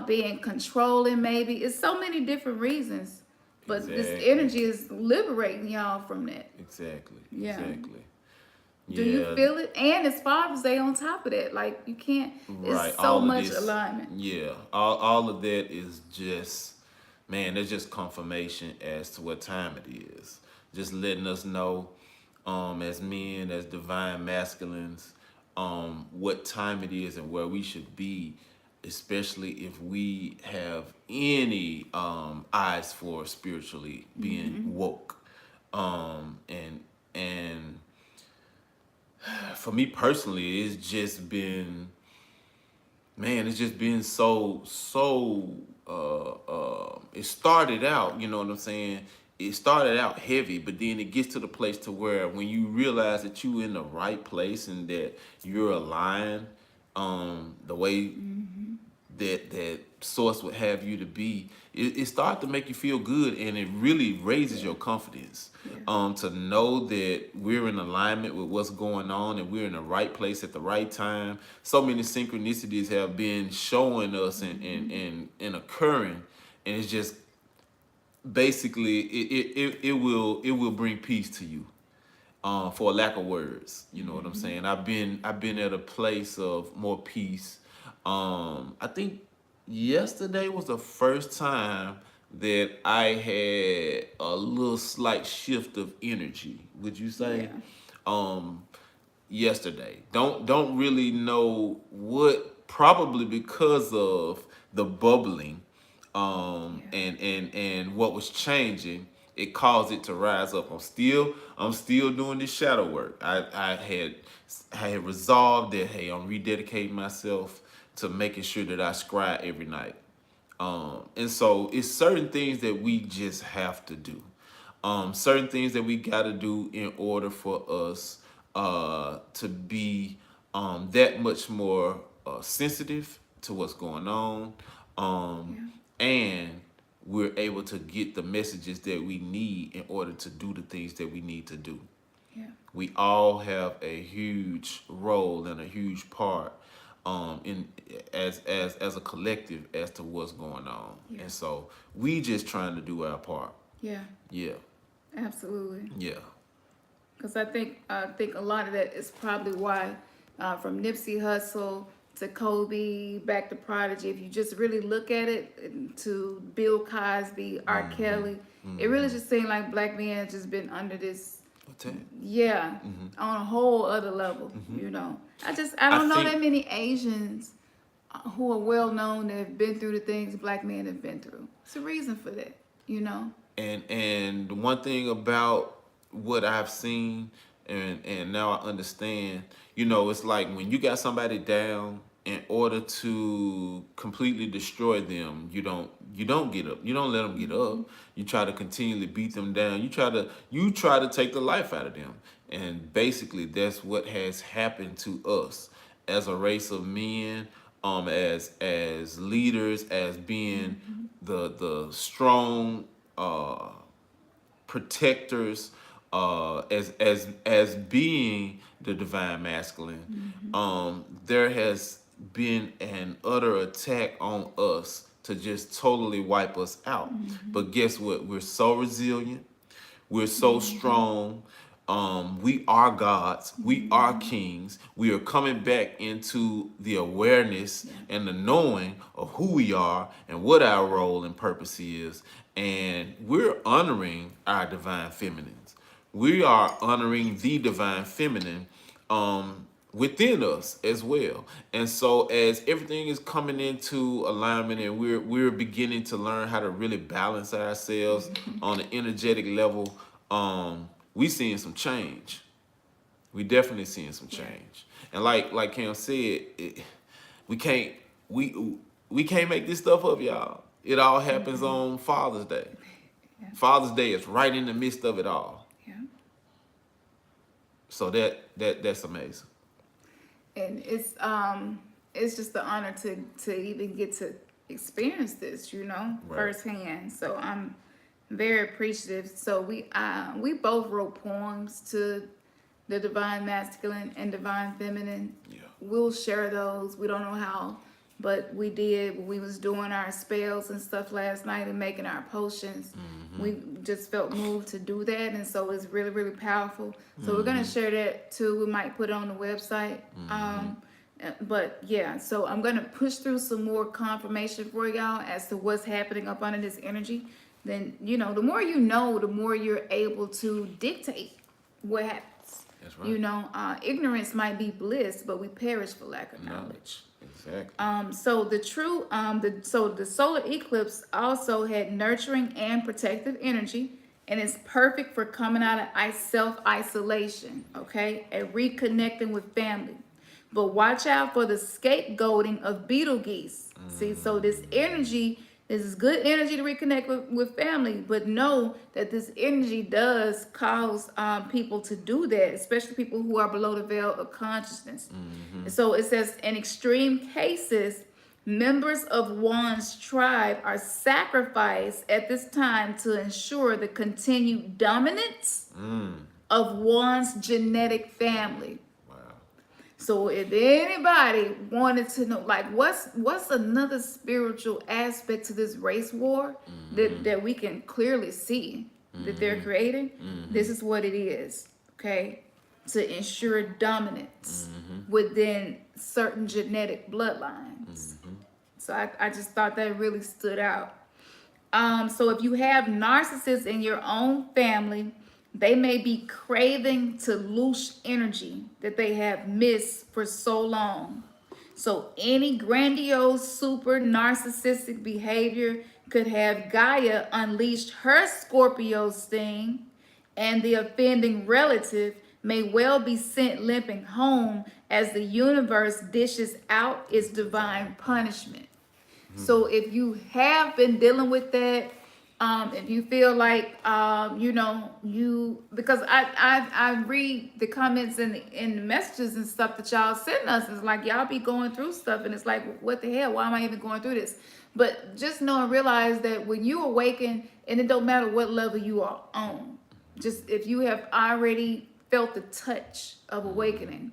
being controlling maybe. It's so many different reasons. But this energy is liberating y'all from that. Exactly. Yeah. Exactly. Do you feel it? And as far as they on top of that, like you can't. Right. It's so much alignment. Yeah. All of that is just, man, it's just confirmation as to what time it is. Just letting us know, as men, as divine masculines, what time it is and where we should be, especially if we have any eyes for spiritually being woke. And for me personally, it's just been, man, it's just been it started out, you know what I'm saying? It started out heavy, but then it gets to the place to where when you realize that you're in the right place and that you're aligned, the way that source would have you to be, it starts to make you feel good, and it really raises your confidence. To know that we're in alignment with what's going on and we're in the right place at the right time. So many synchronicities have been showing us and occurring, and it's just basically it will bring peace to you. For a lack of words, you know what I'm saying. I've been at a place of more peace. I think yesterday was the first time that I had a little slight shift of energy. Would you say? Yesterday, don't really know what. Probably because of the bubbling, and what was changing, it caused it to rise up. I'm still doing this shadow work. I had resolved that, hey, I'm rededicating myself to making sure that I scribe every night. And so it's certain things that we just have to do. Certain things that we got to do in order for us to be that much more sensitive to what's going on. And we're able to get the messages that we need in order to do the things that we need to do. We all have a huge role and a huge part in as a collective as to what's going on. And so we just trying to do our part. Yeah, absolutely. Yeah. Because I think a lot of that is probably why, from Nipsey Hussle to Kobe, back to Prodigy, if you just really look at it, to Bill Cosby, R. Kelly, it really just seemed like black men have just been under this, yeah, on a whole other level, you know. I I don't know think that many Asians who are well known that have been through the things black men have been through. It's a reason for that, you know. and one thing about what I've seen and now I understand, you know, it's like when you got somebody down, in order to completely destroy them, you don't get up. You don't let them get up. You try to continually beat them down. You try to take the life out of them. And basically that's what has happened to us as a race of men, as leaders, as being the strong protectors, as being the divine masculine. There has been an utter attack on us to just totally wipe us out. But guess what? We're so resilient. We're so strong. We are gods. We are kings. We are coming back into the awareness and the knowing of who we are and what our role and purpose is. And we're honoring our divine feminines. We are honoring the divine feminine within us as well. And so as everything is coming into alignment and we're beginning to learn how to really balance ourselves on an energetic level, we seeing some change. We definitely seeing some change. And like Cam said, we can't we can't make this stuff up, y'all. It all happens on Father's Day. Yeah. Father's Day is right in the midst of it all. Yeah. So that's amazing. And it's just an honor to even get to experience this, you know, Right. firsthand. So I'm very appreciative. So we both wrote poems to the divine masculine and divine feminine. Yeah. We'll share those. We don't know how, but we did when we was doing our spells and stuff last night and making our potions. We just felt moved to do that, and so it's really, really powerful. So we're gonna share that too. We might put it on the website. But yeah, so I'm gonna push through some more confirmation for y'all as to what's happening up under this energy. Then, you know, the more you know, the more you're able to dictate what happens. That's right. You know, ignorance might be bliss, but we perish for lack of knowledge. Exactly. So the solar eclipse also had nurturing and protective energy, and it's perfect for coming out of self-isolation, okay, and reconnecting with family. But watch out for the scapegoating of Betelgeuse. See, so this is good energy to reconnect with family, but know that this energy does cause people to do that, especially people who are below the veil of consciousness. So it says, in extreme cases, members of one's tribe are sacrificed at this time to ensure the continued dominance of one's genetic family. So if anybody wanted to know, like, what's another spiritual aspect to this race war that we can clearly see that they're creating, this is what it is, okay? To ensure dominance within certain genetic bloodlines. So I just thought that really stood out. So if you have narcissists in your own family, they may be craving to loose energy that they have missed for so long. So any grandiose, super narcissistic behavior could have Gaia unleash her Scorpio sting, and the offending relative may well be sent limping home as the universe dishes out its divine punishment. So if you have been dealing with that, if you feel like because I read the comments in the messages and stuff that y'all send us, it's like y'all be going through stuff and it's like, what the hell, why am I even going through this? But just know and realize that when you awaken, and it don't matter what level you are on, just if you have already felt the touch of awakening,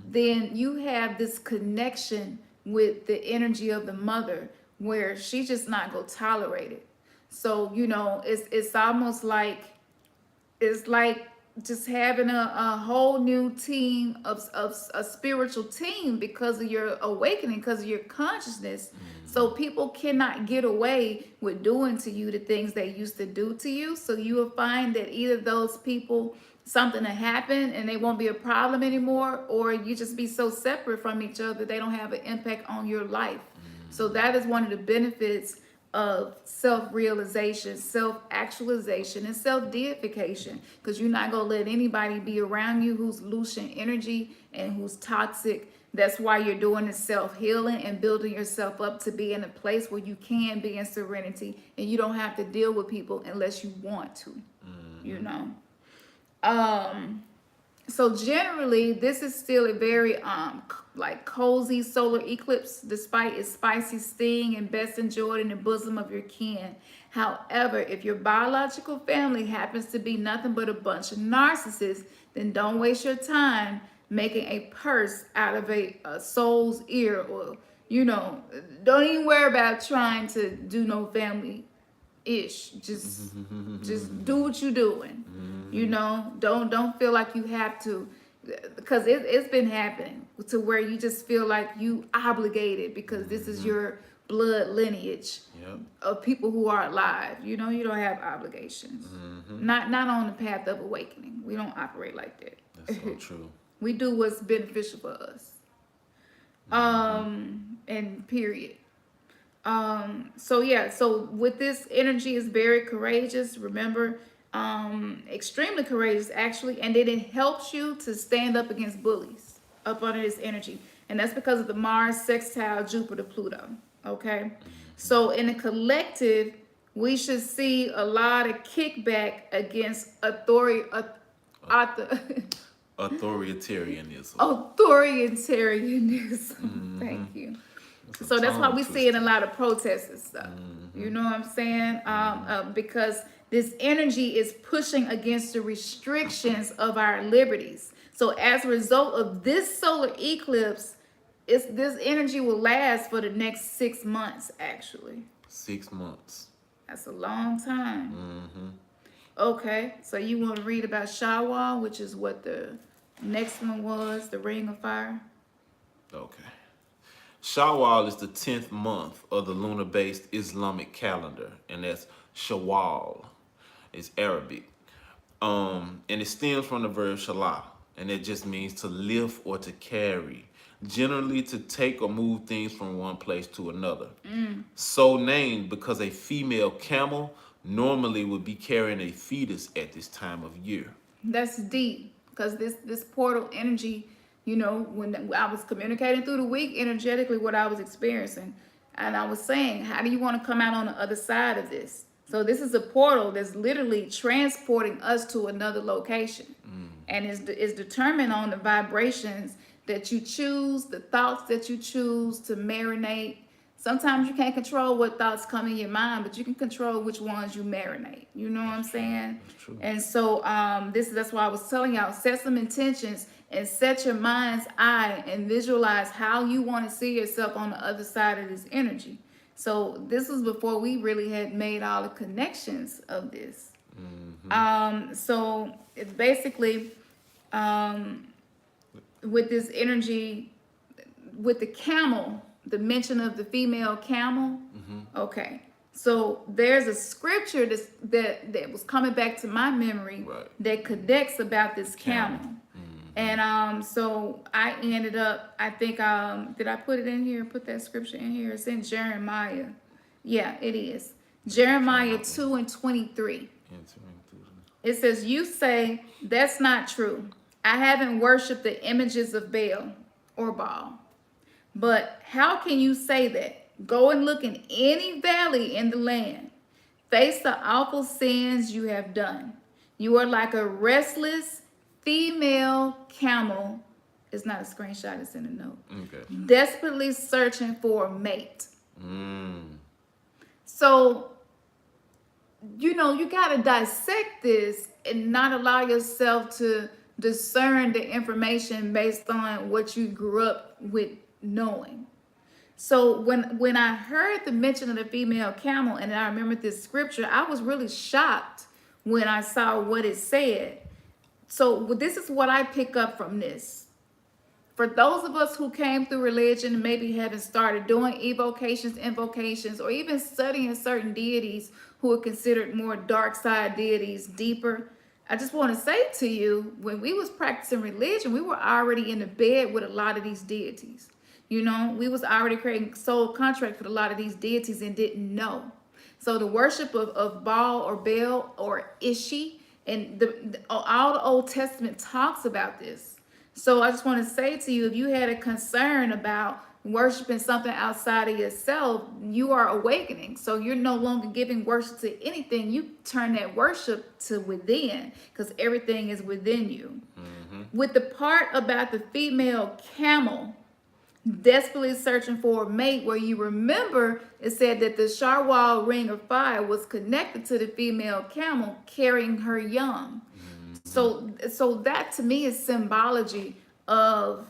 then you have this connection with the energy of the mother where she's just not gonna tolerate it. So, you know, it's almost like, it's like just having a whole new team of a spiritual team because of your awakening, because of your consciousness. So people cannot get away with doing to you the things they used to do to you. So you will find that either those people, something will happen and they won't be a problem anymore, or you just be so separate from each other they don't have an impact on your life. So that is one of the benefits of self-realization, self-actualization, and self-deification, because you're not going to let anybody be around you who's losing energy and who's toxic. That's why you're doing the self-healing and building yourself up to be in a place where you can be in serenity and you don't have to deal with people unless you want to, you know. So generally, this is still a very like cozy solar eclipse, despite its spicy sting and best enjoyed in the bosom of your kin. However, if your biological family happens to be nothing but a bunch of narcissists, then don't waste your time making a purse out of a soul's ear, or don't even worry about trying to do no family ish. Just do what you're doing. Don't feel like you have to, because it's been happening to where you just feel like you obligated because this is your blood lineage of people who are alive. You don't have obligations. Not on the path of awakening. We don't operate like that. That's so true. We do what's beneficial for us. And period. So with this energy is very courageous. Remember, extremely courageous actually, and then it helps you to stand up against bullies up under this energy, and that's because of the Mars sextile Jupiter Pluto. Okay, so in the collective, we should see a lot of kickback against authoritarianism. Thank you. So that's why we see a lot of protests and stuff. You know what I'm saying? Because this energy is pushing against the restrictions of our liberties. So as a result of this solar eclipse, this energy will last for the next 6 months, actually. 6 months. That's a long time. Okay, so you want to read about Shawwal, which is what the next one was, the Ring of Fire? Okay. Shawwal is the 10th month of the lunar-based Islamic calendar, and that's Shawwal. It's Arabic. And it stems from the verb shala, and it just means to lift or to carry, generally to take or move things from one place to another. So named because a female camel normally would be carrying a fetus at this time of year. That's deep, because this portal energy, when I was communicating through the week energetically what I was experiencing, and I was saying, how do you want to come out on the other side of this? So this is a portal that's literally transporting us to another location, and is determined on the vibrations that you choose, the thoughts that you choose to marinate. Sometimes you can't control what thoughts come in your mind, but you can control which ones you marinate. You know what I'm saying? That's true. And so that's why I was telling y'all, set some intentions and set your mind's eye and visualize how you want to see yourself on the other side of this energy. So this was before we really had made all the connections of this. So it's basically with this energy, with the camel, the mention of the female camel. Okay, so there's a scripture that was coming back to my memory that connects about this camel. And so I ended up, I think, did I put it in here? Put that scripture in here? It's in Jeremiah. Yeah, it is. Jeremiah 2:23. It says, you say, that's not true. I haven't worshipped the images of Baal or Baal. But how can you say that? Go and look in any valley in the land. Face the awful sins you have done. You are like a restless female camel. It's not a screenshot, it's in a note. Okay. Desperately searching for a mate. So, you got to dissect this and not allow yourself to discern the information based on what you grew up with knowing. So when I heard the mention of the female camel, and I remembered this scripture, I was really shocked when I saw what it said. So this is what I pick up from this. For those of us who came through religion and maybe haven't started doing evocations, invocations, or even studying certain deities who are considered more dark side deities, deeper, I just want to say to you, when we was practicing religion, we were already in the bed with a lot of these deities. You know, we was already creating soul contracts with a lot of these deities and didn't know. So the worship of Baal or Baal or Ishi, and all the Old Testament talks about this. So I just want to say to you, if you had a concern about worshiping something outside of yourself, you are awakening. So you're no longer giving worship to anything. You turn that worship to within, because everything is within you. With the part about the female camel desperately searching for a mate, where you remember it said that the Sharwal ring of fire was connected to the female camel carrying her young. So that to me is symbology of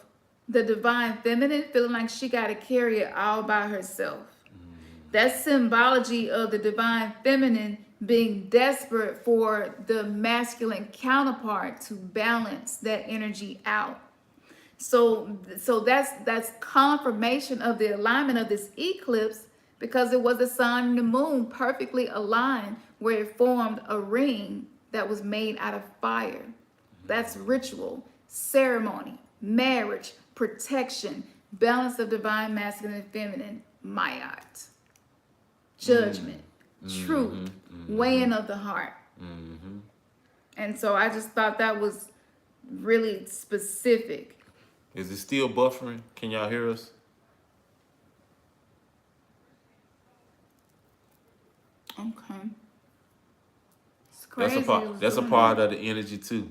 the divine feminine feeling like she got to carry it all by herself. That's symbology of the divine feminine being desperate for the masculine counterpart to balance that energy out. So that's confirmation of the alignment of this eclipse, because it was the sun and the moon perfectly aligned, where it formed a ring that was made out of fire. That's ritual, ceremony, marriage, protection, balance of divine masculine and feminine, mayat, judgment, truth, weighing of the heart. And so I just thought that was really specific. Is it still buffering? Can y'all hear us? Okay. It's crazy. That's a part of the energy too.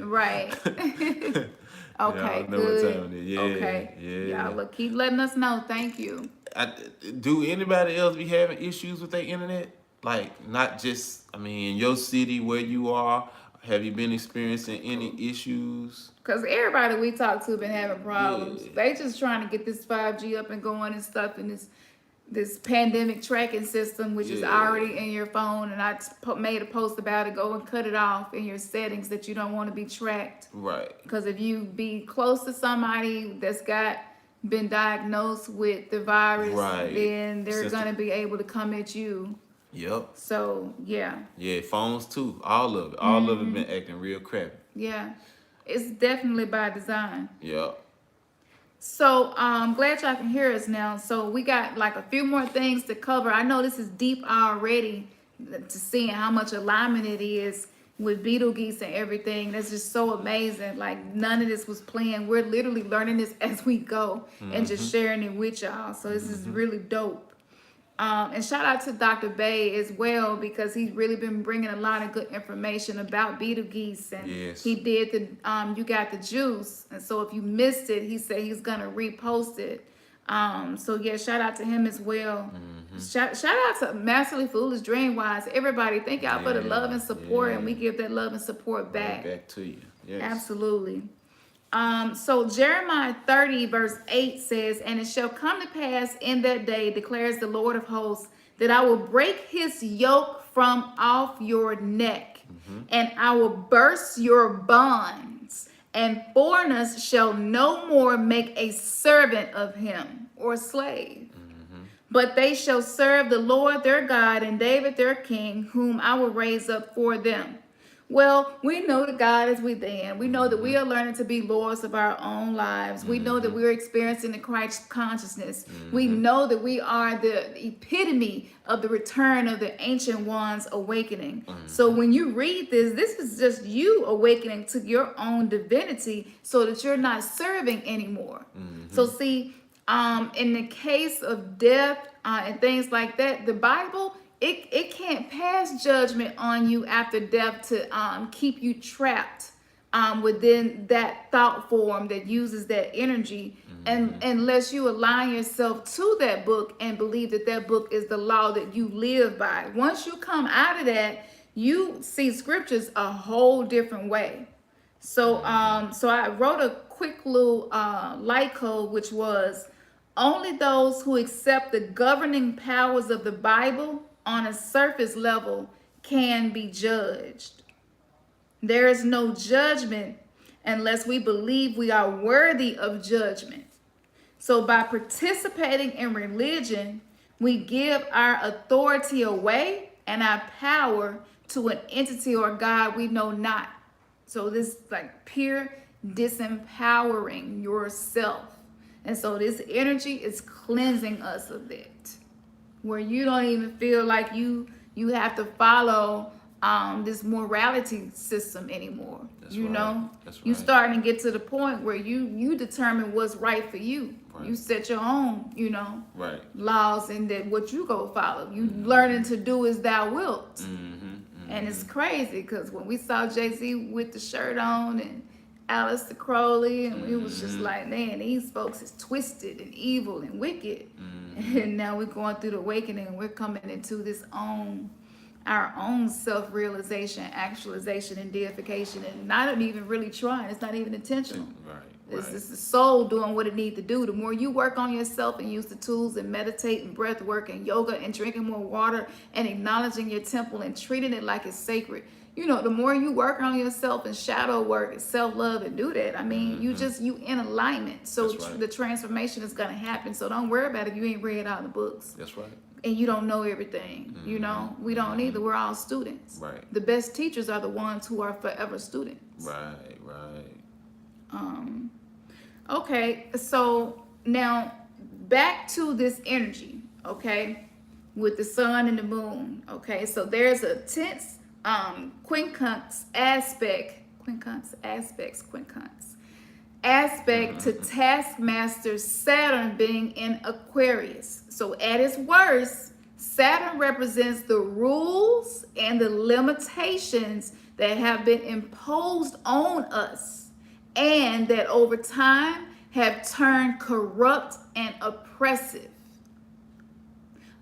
Right. Okay, know good. what time it is. Yeah, okay. yeah. Y'all look, keep letting us know. Thank you. Do anybody else be having issues with their internet? Like, not just, I mean, in your city where you are, have you been experiencing any issues? Because everybody we talk to been having problems. Yeah. They just trying to get this 5G up and going and stuff, and this pandemic tracking system, which is already in your phone. And I made a post about it. Go and cut it off in your settings that you don't want to be tracked. Right. Because if you be close to somebody that's been diagnosed with the virus, then they're going to be able to come at you. Yep. So, yeah. Yeah, phones too. All of it. All of it been acting real crappy. Yeah. It's definitely by design. Yep. So I'm glad y'all can hear us now. So we got like a few more things to cover. I know this is deep already, to seeing how much alignment it is with Betelgeuse and everything. That's just so amazing. Like, none of this was planned. We're literally learning this as we go and just sharing it with y'all. So this is really dope. And shout out to Dr. Bay as well, because he's really been bringing a lot of good information about Betelgeuse. And he did the You Got the Juice. And so if you missed it, he said he's going to repost it. So yeah, shout out to him as well. Shout out to Massively Foolish, Dreamwise, everybody. Thank y'all for the love and support, and we give that love and support back. Back to you. Yes. Absolutely. So Jeremiah 30 verse 8 says, "And it shall come to pass in that day, declares the Lord of hosts, that I will break his yoke from off your neck, and I will burst your bonds, and foreigners shall no more make a servant of him," or slave. "But they shall serve the Lord their God and David their king, whom I will raise up for them." Well, we know that God is within. We know that we are learning to be lords of our own lives. We know that we're experiencing the Christ consciousness. We know that we are the epitome of the return of the ancient ones awakening. So when you read this is just you awakening to your own divinity, so that you're not serving anymore. So see, in the case of death and things like that, the Bible, it can't pass judgment on you after death to keep you trapped within that thought form that uses that energy, and unless you align yourself to that book and believe that that book is the law that you live by. Once you come out of that, you see scriptures a whole different way. So so I wrote a quick little light code, which was: only those who accept the governing powers of the Bible on a surface level can be judged. There is no judgment unless we believe we are worthy of judgment. So by participating in religion, we give our authority away and our power to an entity or God we know not. So this is like pure disempowering yourself. And so this energy is cleansing us of that, where you don't even feel like you have to follow this morality system anymore. That's you right. know, That's you right. starting to get to the point where you determine what's right for you. Right. You set your own, Right. laws, and that what you go follow. You learning to do as thou wilt. And it's crazy because when we saw Jay-Z with the shirt on and Aleister Crowley, and we was just like, man, these folks is twisted and evil and wicked. And now we're going through the awakening, and we're coming into our own self-realization, actualization, and deification, and not even really trying. It's not even intentional. Right. It's just the soul doing what it needs to do. The more you work on yourself and use the tools and meditate and breath work and yoga and drinking more water and acknowledging your temple and treating it like it's sacred, the more you work on yourself and shadow work and self-love and do that, I mean, you in alignment. So right. the transformation is going to happen. So don't worry about it if you ain't read all the books. That's right. And you don't know everything, we don't either. We're all students. Right. The best teachers are the ones who are forever students. Right. Okay, so now back to this energy, okay, with the sun and the moon. Okay, so there's a tense quincunx aspect to taskmaster Saturn being in Aquarius. So at its worst, Saturn represents the rules and the limitations that have been imposed on us and that over time have turned corrupt and oppressive.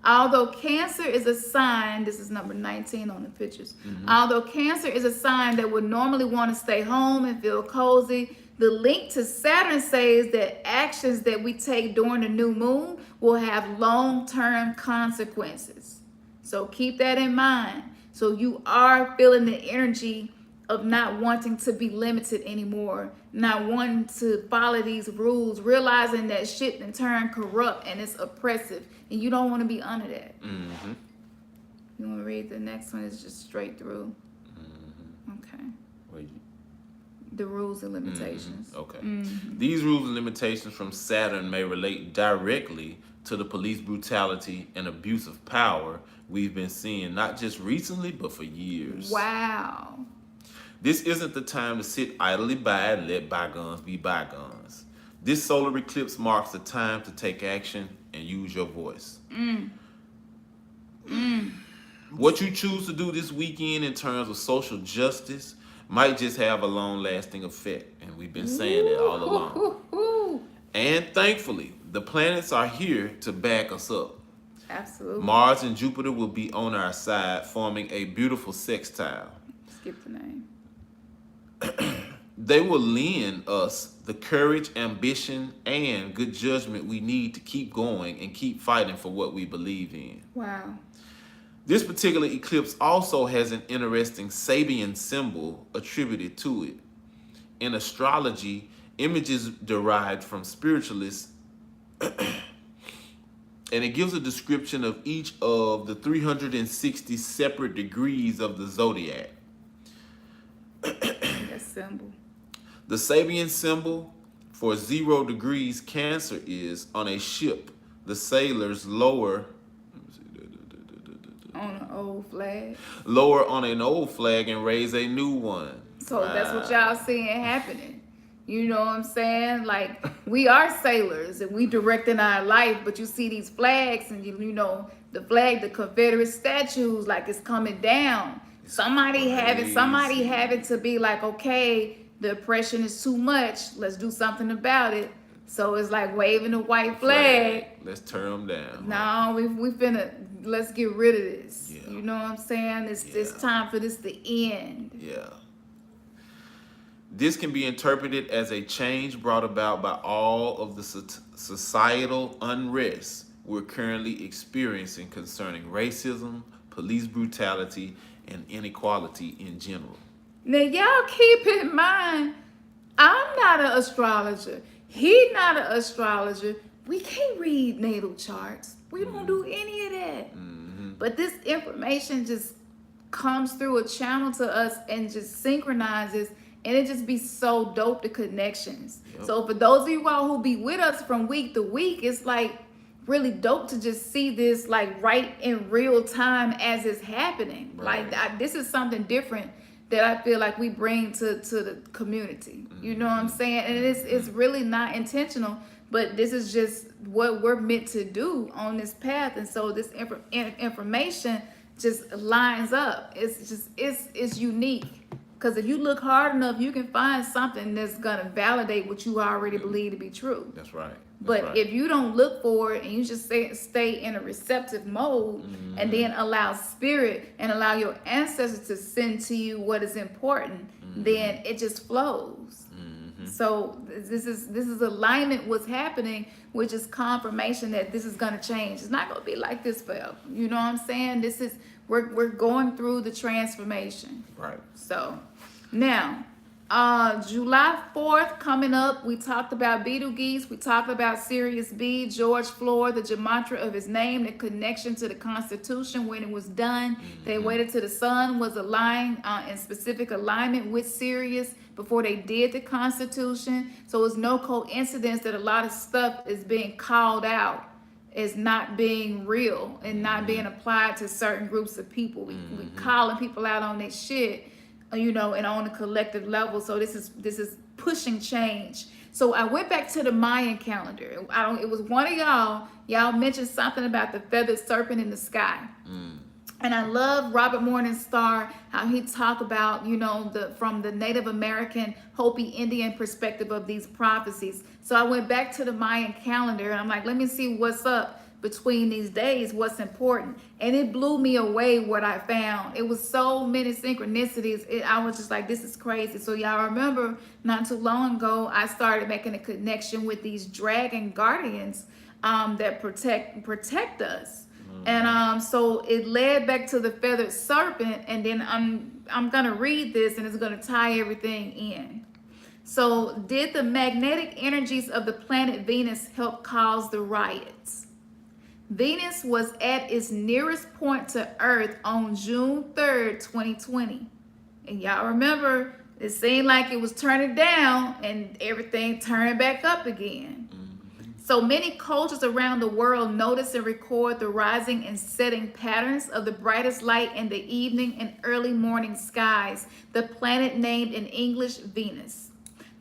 Although Cancer is a sign, this is number 19 on the pictures. Although Cancer is a sign that would normally want to stay home and feel cozy, the link to Saturn says that actions that we take during the new moon will have long-term consequences. So keep that in mind. So you are feeling the energy of not wanting to be limited anymore, not wanting to follow these rules, realizing that shit can turn corrupt and it's oppressive, and you don't want to be under that. You want to read the next one? It's just straight through. Okay. Wait. The rules and limitations. Okay. These rules and limitations from Saturn may relate directly to the police brutality and abuse of power we've been seeing, not just recently, but for years. Wow. This isn't the time to sit idly by and let bygones be bygones. This solar eclipse marks the time to take action and use your voice. What you choose to do this weekend in terms of social justice might just have a long-lasting effect, and we've been saying that all along. And thankfully, the planets are here to back us up. Absolutely. Mars and Jupiter will be on our side, forming a beautiful sextile. Skip the name. They will lend us the courage, ambition, and good judgment we need to keep going and keep fighting for what we believe in. Wow. This particular eclipse also has an interesting Sabian symbol attributed to it. In astrology, images derived from spiritualists, and it gives a description of each of the 360 separate degrees of the zodiac. That symbol. The Sabian symbol for 0 degrees Cancer is on a ship. The sailors lower On an old flag. on an old flag and raise a new one. So that's what y'all seeing happening. You know what I'm saying? Like, we are sailors and we directing our life, but you see these flags and you know the flag, the Confederate statues, like it's coming down. Somebody having to be like, okay, the oppression is too much. Let's do something about it. So it's like waving a white flag. Let's tear them down. No, we finna, let's get rid of this. Yeah. You know what I'm saying? It's time for this to end. Yeah. This can be interpreted as a change brought about by all of the societal unrest we're currently experiencing concerning racism, police brutality, and inequality in general. Now y'all keep in mind, I'm not an astrologer. He's not an astrologer. We can't read natal charts. We don't do any of that. But this information just comes through a channel to us and just synchronizes, and it just be so dope, the connections. Yep. So for those of you all who be with us from week to week, it's like really dope to just see this like right in real time as it's happening. Right. Like this is something different that I feel like we bring to the community. You know what I'm saying? And it's really not intentional, but this is just what we're meant to do on this path. And so this information just lines up. It's unique. Because if you look hard enough, you can find something that's gonna validate what you already believe to be true. That's right. But if you don't look for it and you just stay in a receptive mode and then allow spirit and allow your ancestors to send to you what is important, then it just flows. So this is alignment what's happening, which is confirmation that this is gonna change. It's not gonna be like this forever. You know what I'm saying? We're going through the transformation. Right. So now July 4th coming up, we talked about Betelgeuse, we talked about Sirius B, George Floyd, the gematria of his name, the connection to the Constitution when it was done. They waited till the sun was aligned in specific alignment with Sirius before they did the Constitution. So it's no coincidence that a lot of stuff is being called out as not being real and not being applied to certain groups of people. We calling people out on their shit, you know, and on a collective level. So this is pushing change. So I went back to the Mayan calendar. It was one of y'all mentioned something about the feathered serpent in the sky. And I love Robert Morningstar, how he talked about, you know, from the Native American Hopi Indian perspective of these prophecies. So I went back to the Mayan calendar and I'm like, let me see what's up between these days, what's important. And it blew me away what I found. It was so many synchronicities. I was just like, this is crazy. So y'all remember not too long ago, I started making a connection with these dragon guardians that protect us. And so it led back to the feathered serpent, and then I'm gonna read this and it's gonna tie everything in. So did the magnetic energies of the planet Venus help cause the riots? Venus was at its nearest point to Earth on June 3rd, 2020. And y'all remember, it seemed like it was turning down and everything turned back up again. So many cultures around the world notice and record the rising and setting patterns of the brightest light in the evening and early morning skies, the planet named in English Venus.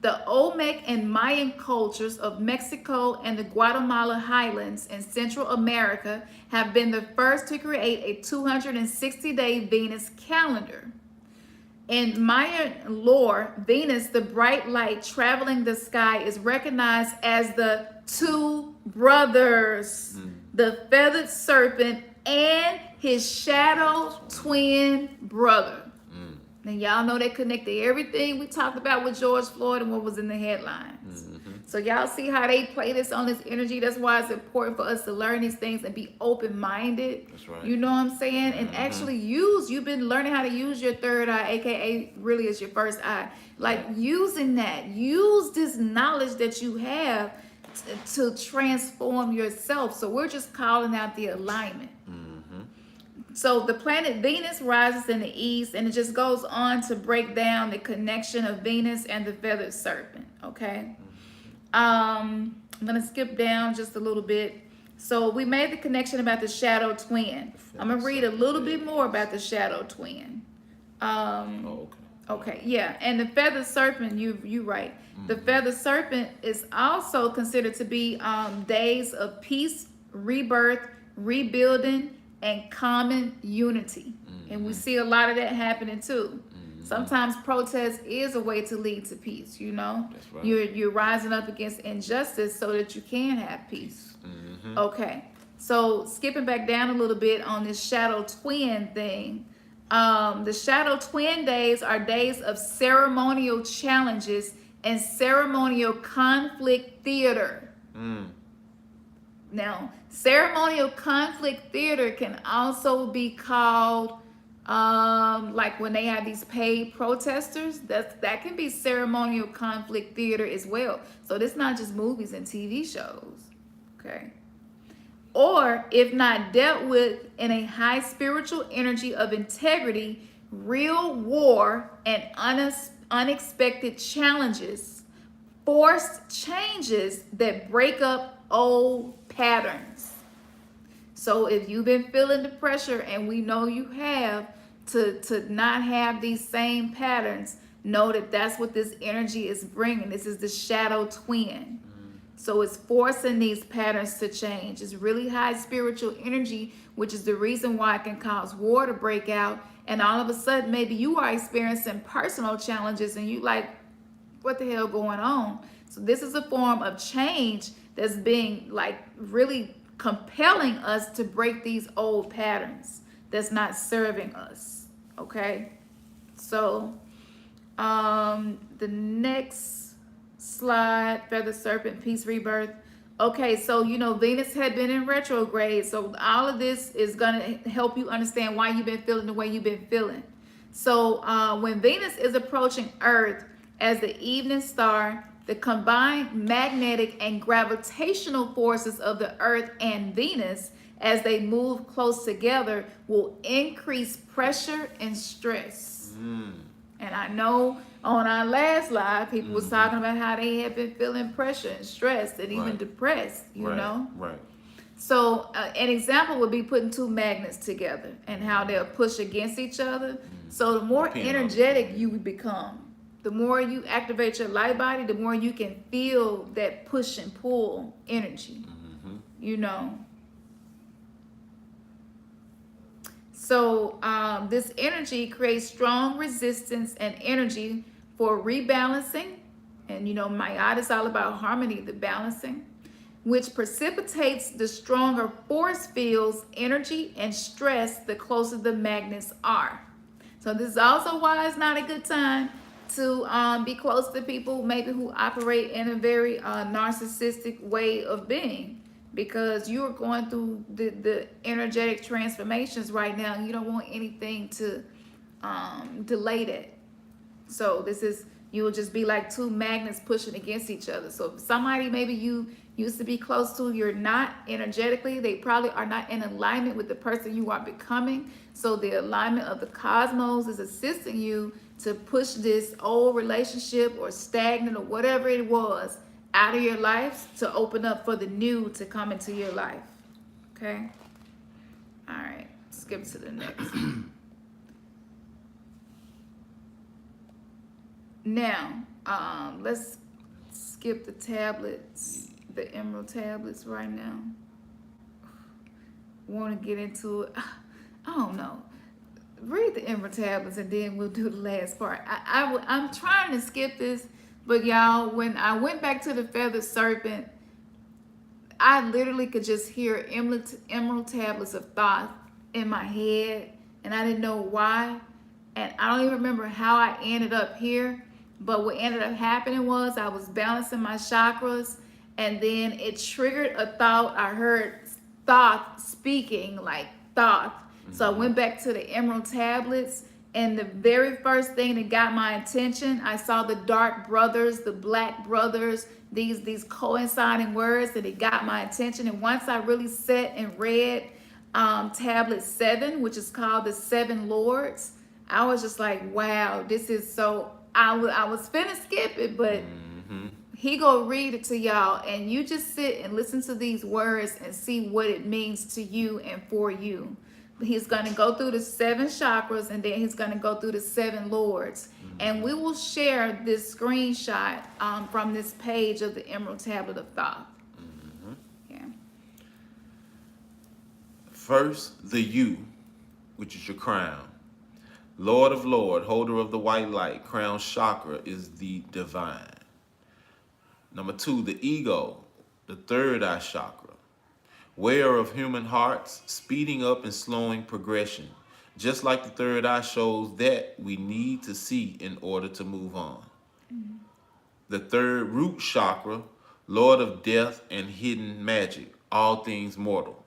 The Olmec and Mayan cultures of Mexico and the Guatemala highlands in Central America have been the first to create a 260-day Venus calendar. In Mayan lore, Venus, the bright light traveling the sky, is recognized as the two brothers, the feathered serpent and his shadow twin brother. Now y'all know they connected everything we talked about with George Floyd and what was in the headlines. So y'all see how they play this on this energy. That's why it's important for us to learn these things and be open-minded. That's right. You know what I'm saying? And actually you've been learning how to use your third eye, aka really is your first eye. Like using that, use this knowledge that you have to transform yourself. So we're just calling out the alignment. So the planet Venus rises in the east, and it just goes on to break down the connection of Venus and the feathered serpent. Okay. I'm going to skip down just a little bit. So we made the connection about the shadow twin. I'm going to read a little bit more about the shadow twin. Okay, yeah. And the feathered serpent, you right. The feathered serpent is also considered to be days of peace, rebirth, rebuilding, and common unity. And we see a lot of that happening too. Sometimes protest is a way to lead to peace, you know? That's right. You're rising up against injustice so that you can have peace. Okay, so skipping back down a little bit on this shadow twin thing. The shadow twin days are days of ceremonial challenges and ceremonial conflict theater. Now, ceremonial conflict theater can also be called Like when they have these paid protesters, that can be ceremonial conflict theater as well. So this not just movies and TV shows. Okay. Or if not dealt with in a high spiritual energy of integrity, real war and unexpected challenges, forced changes that break up old patterns. So if you've been feeling the pressure, and we know you have, to not have these same patterns, know that that's what this energy is bringing. This is the shadow twin. So it's forcing these patterns to change. It's really high spiritual energy, which is the reason why it can cause war to break out. And all of a sudden, maybe you are experiencing personal challenges and you like, what the hell going on? So this is a form of change that's being like really compelling us to break these old patterns that's not serving us. Okay. So the next slide, feather serpent, peace, rebirth. Okay, so Venus had been in retrograde, so all of this is gonna help you understand why you've been feeling the way you've been feeling. So when Venus is approaching Earth as the evening star, the combined magnetic and gravitational forces of the Earth and Venus as they move close together will increase pressure and stress. And I know on our last live, people was talking about how they had been feeling pressure and stressed and even depressed, you know? Right. So an example would be putting two magnets together and how they'll push against each other. So the more energetic you become, the more you activate your light body, the more you can feel that push and pull energy, So this energy creates strong resistance and energy for rebalancing. And Ma'at is all about harmony, the balancing, which precipitates the stronger force fields, energy, and stress the closer the magnets are. So this is also why it's not a good time to be close to people maybe who operate in a very narcissistic way of being, because you're going through the energetic transformations right now. You don't want anything to delay that. So you will just be like two magnets pushing against each other. So if somebody maybe you used to be close to, you're not energetically, they probably are not in alignment with the person you are becoming. So the alignment of the cosmos is assisting you to push this old relationship or stagnant or whatever it was out of your life to open up for the new to come into your life. Okay? All right. Skip to the next. Now, let's skip the tablets, the emerald tablets right now. Want to get into it? I don't know. Read the emerald tablets and then we'll do the last part. I'm trying to skip this, but y'all, when I went back to the feathered serpent, I literally could just hear emerald tablets of thought in my head, and I didn't know why. And I don't even remember how I ended up here. But what ended up happening was I was balancing my chakras, and then it triggered a thought. I heard thought speaking, like thought. So I went back to the emerald tablets, and the very first thing that got my attention, I saw the dark brothers, the black brothers, these coinciding words, that it got my attention. And once I really sat and read tablet 7, which is called the 7 Lords, I was just like, wow, this is so... I was finna skip it, but he go read it to y'all, and you just sit and listen to these words and see what it means to you and for you. He's going to go through the 7 chakras, and then he's going to go through the 7 lords. And we will share this screenshot from this page of the Emerald Tablet of Thoth. Yeah. First, the you, which is your crown. Lord of Lord, holder of the white light, crown chakra is the divine. Number 2, the ego, the third eye chakra. Wearer of human hearts, speeding up and slowing progression. Just like the third eye shows that we need to see in order to move on. The third root chakra, Lord of death and hidden magic, all things mortal.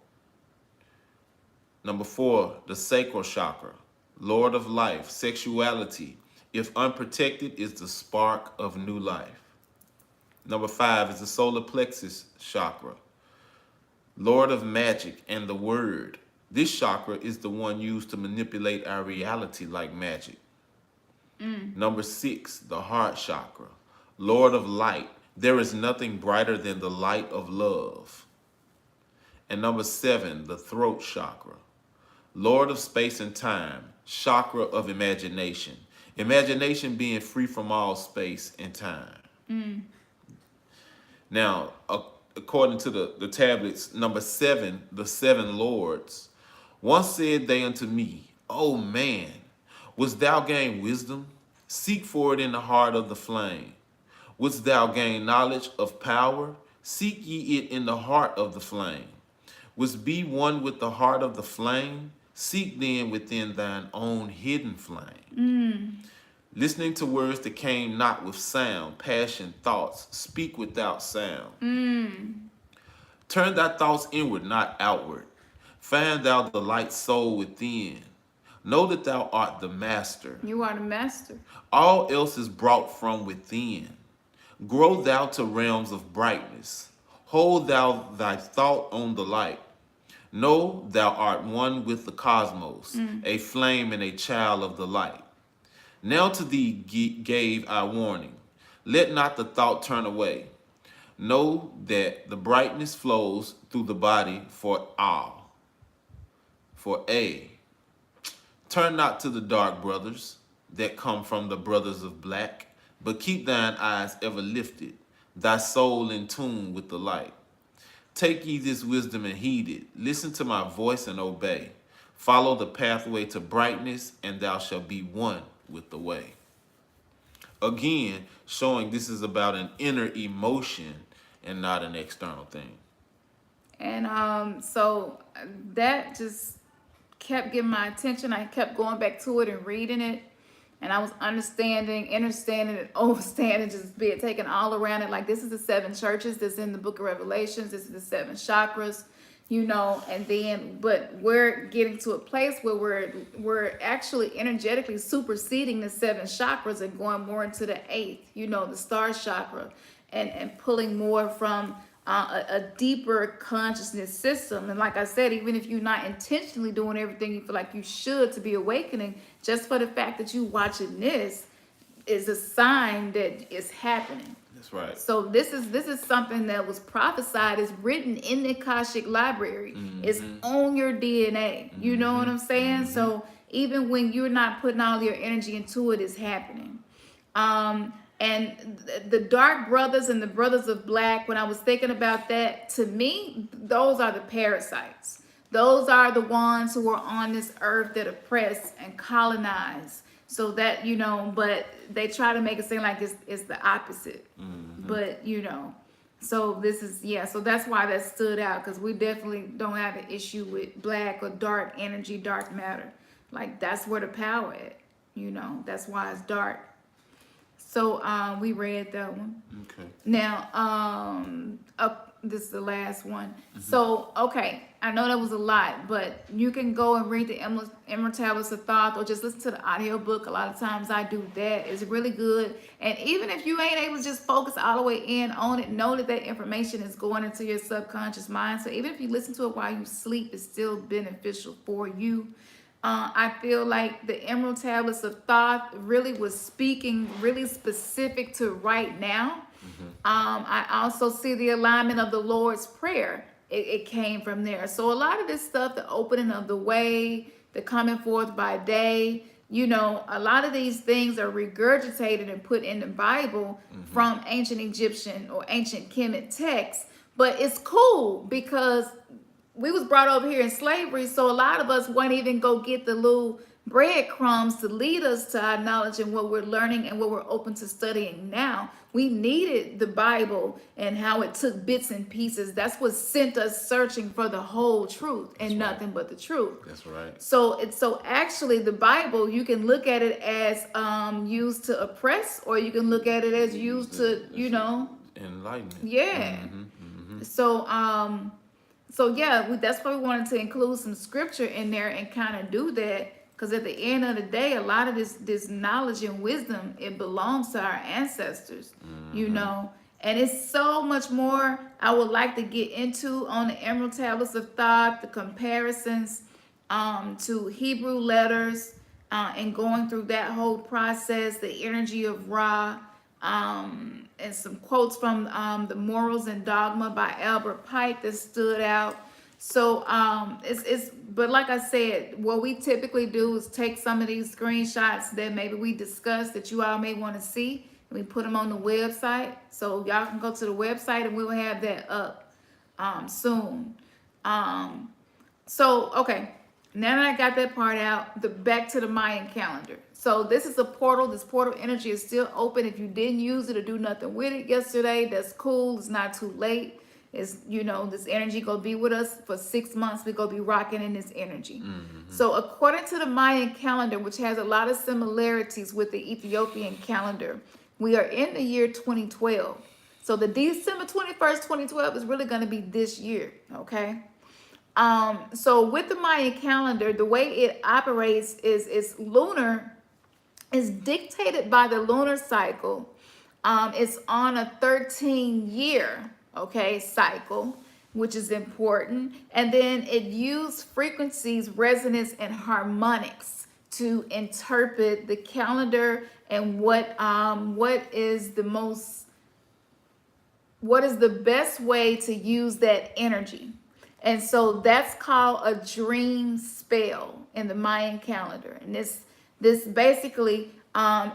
Number 4, the sacral chakra. Lord of life, sexuality, if unprotected, is the spark of new life. Number 5 is the solar plexus chakra, Lord of magic and the word. This chakra is the one used to manipulate our reality like magic. Number 6, the heart chakra, Lord of light. There is nothing brighter than the light of love. And number 7, the throat chakra, Lord of space and time, chakra of imagination. Imagination being free from all space and time. Now, according to the tablets, number 7, the 7 lords. Once said they unto me, O man, wouldst thou gain wisdom? Seek for it in the heart of the flame. Wouldst thou gain knowledge of power? Seek ye it in the heart of the flame. Wouldst be one with the heart of the flame? Seek then within thine own hidden flame. Listening to words that came not with sound, passion, thoughts, speak without sound. Turn thy thoughts inward, not outward. Find thou the light soul within. Know that thou art the master. You are the master. All else is brought from within. Grow thou to realms of brightness. Hold thou thy thought on the light. Know thou art one with the cosmos, a flame and a child of the light. Now to thee gave I warning. Let not the thought turn away. Know that the brightness flows through the body for all. For A. Turn not to the dark, brothers, that come from the brothers of black, but keep thine eyes ever lifted, thy soul in tune with the light. Take ye this wisdom and heed it. Listen to my voice and obey. Follow the pathway to brightness, and thou shalt be one with the way. Again, showing this is about an inner emotion and not an external thing. And so that just kept getting my attention. I kept going back to it and reading it. And I was understanding, understanding, and overstanding, just being taken all around it. Like, this is the 7 churches that's in the book of Revelations. This is the 7 chakras, you know. And then, but we're getting to a place where we're actually energetically superseding the 7 chakras and going more into the 8th, you know, the star chakra, and pulling more from a deeper consciousness system. And like I said, even if you're not intentionally doing everything you feel like you should to be awakening, just for the fact that you watching this is a sign that it's happening. That's right. So this is something that was prophesied, is written in the Akashic library. It's on your DNA. You know what I'm saying? So even when you're not putting all your energy into it, it's happening. And the dark brothers and the brothers of black, when I was thinking about that, to me, those are the parasites. Those are the ones who are on this earth that oppress and colonize. So that, you know, but they try to make it seem like it's the opposite. But, you know, so this is, yeah, so that's why that stood out, because we definitely don't have an issue with black or dark energy, dark matter. Like, that's where the power at, you know, that's why it's dark. So we read that one. Okay. Now, this is the last one. So, okay, I know that was a lot, but you can go and read the Emerald Tablets of Thought, or just listen to the audiobook. A lot of times I do that. It's really good. And even if you ain't able to just focus all the way in on it, know that that information is going into your subconscious mind. So even if you listen to it while you sleep, it's still beneficial for you. I feel like the Emerald Tablets of Thought really was speaking really specific to right now. I also see the alignment of the Lord's Prayer. It came from there. So a lot of this stuff, the opening of the way, the coming forth by day, you know, a lot of these things are regurgitated and put in the Bible from ancient Egyptian or ancient Kemet texts. But it's cool because we was brought over here in slavery, so a lot of us won't even go get the little breadcrumbs to lead us to our knowledge and what we're learning and what we're open to studying now. We needed the Bible and how it took bits and pieces. That's what sent us searching for the whole truth and nothing but the truth. That's right. So actually the Bible, you can look at it as used to oppress, or you can look at it as used to, you know, enlightenment. Yeah. So yeah, that's why we wanted to include some scripture in there and kind of do that, Because at the end of the day, a lot of this knowledge and wisdom, it belongs to our ancestors, you know. And it's so much more I would like to get into on the Emerald Tablets of Thought, the comparisons to Hebrew letters, and going through that whole process, the energy of Ra, and some quotes from the Morals and Dogma by Albert Pike that stood out. So it's but like I said, what we typically do is take some of these screenshots that maybe we discussed that you all may want to see, and we put them on the website. So y'all can go to the website and we will have that up soon. So okay, now that I got that part out, back to the Mayan calendar. So this is a portal. This portal energy is still open. If you didn't use it or do nothing with it yesterday, that's cool. It's not too late. It's, you know, this energy gonna be with us for 6 months. We're gonna be rocking in this energy. So according to the Mayan calendar, which has a lot of similarities with the Ethiopian calendar, we are in the year 2012. So the December 21st, 2012 is really gonna be this year, okay? So with the Mayan calendar, the way it operates is lunar, is dictated by the lunar cycle. It's on a 13-year, okay, cycle, which is important. And then it used frequencies, resonance, and harmonics to interpret the calendar and what is the best way to use that energy. And so that's called a dream spell in the Mayan calendar. And this basically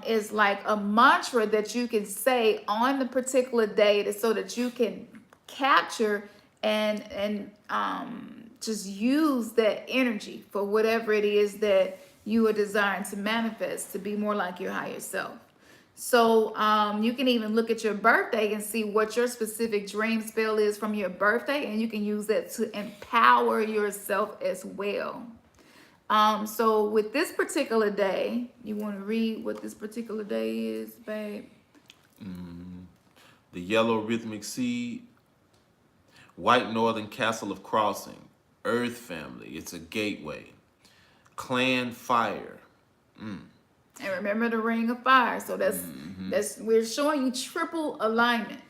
is like a mantra that you can say on the particular day so that you can capture and just use that energy for whatever it is that you are desiring to manifest, to be more like your higher self. So you can even look at your birthday and see what your specific dream spell is from your birthday, and you can use that to empower yourself as well. So with this particular day, you want to read what this particular day is, babe? The yellow rhythmic seed, white northern castle of crossing, earth family, it's a gateway, clan fire. And remember the ring of fire. So that's we're showing you triple alignment.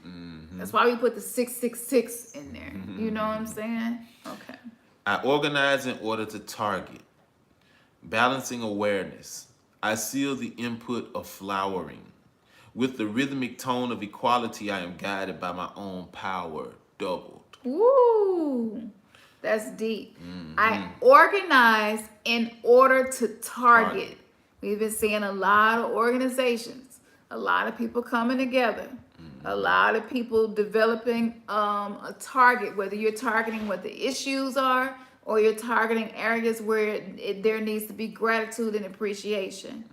That's why we put the 666 in there. You know what I'm saying? Okay. I organize in order to target, balancing awareness. I seal the input of flowering. With the rhythmic tone of equality, I am guided by my own power doubled. Ooh, that's deep. I organize in order to target. We've been seeing a lot of organizations, a lot of people coming together, a lot of people developing a target, whether you're targeting what the issues are or you're targeting areas where there needs to be gratitude and appreciation.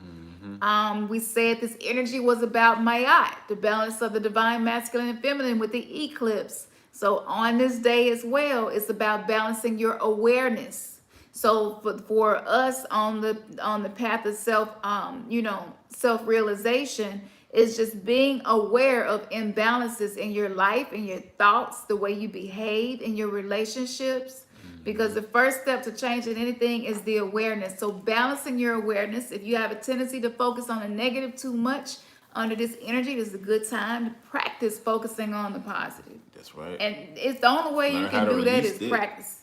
We said this energy was about Mayat, the balance of the divine masculine and feminine with the eclipse. So on this day as well, it's about balancing your awareness. So for us on the path of self-realization, is just being aware of imbalances in your life, in your thoughts, the way you behave in your relationships. Because the first step to changing anything is the awareness. So balancing your awareness. If you have a tendency to focus on the negative too much under this energy, this is a good time to practice focusing on the positive. That's right. And it's the only way you can do that is practice.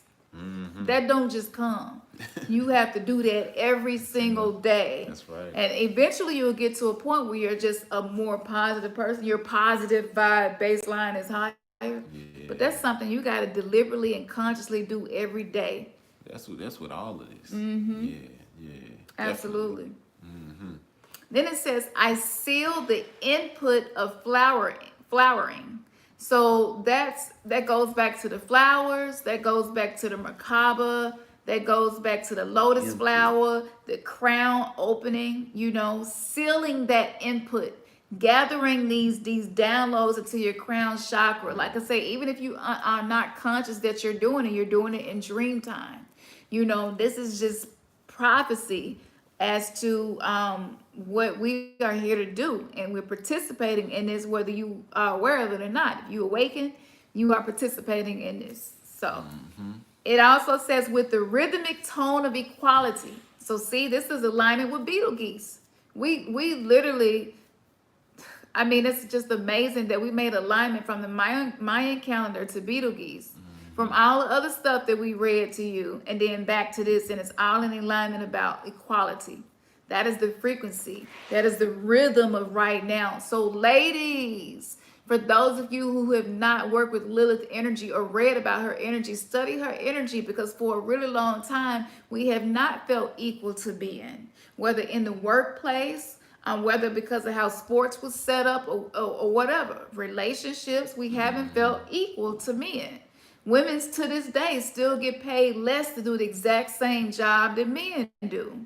That don't just come. You have to do that every single day. That's right. And eventually you'll get to a point where you're just a more positive person. Your positive vibe baseline is higher. Yeah. But that's something you got to deliberately and consciously do every day. That's what all of this. Yeah. Absolutely. Then it says, I seal the input of flowering. So that goes back to the flowers, that goes back to the Merkaba, that goes back to the lotus flower, the crown opening, sealing that input, gathering these downloads into your crown chakra. Like I say, even if you are not conscious that you're doing it in dream time. This is just prophecy as to what we are here to do, and we're participating in this whether you are aware of it or not. If you awaken, you are participating in this. So it also says with the rhythmic tone of equality. So see, this is aligning with Betelgeuse. We literally, I mean, it's just amazing that we made alignment from the Mayan calendar to Betelgeuse, from all the other stuff that we read to you, and then back to this, and it's all in alignment about equality. That is the frequency. That is the rhythm of right now. So, ladies, for those of you who have not worked with Lilith energy or read about her energy, study her energy, because for a really long time, we have not felt equal to men, whether in the workplace, whether because of how sports was set up, or whatever. Relationships, we haven't felt equal to men. Women to this day still get paid less to do the exact same job that men do.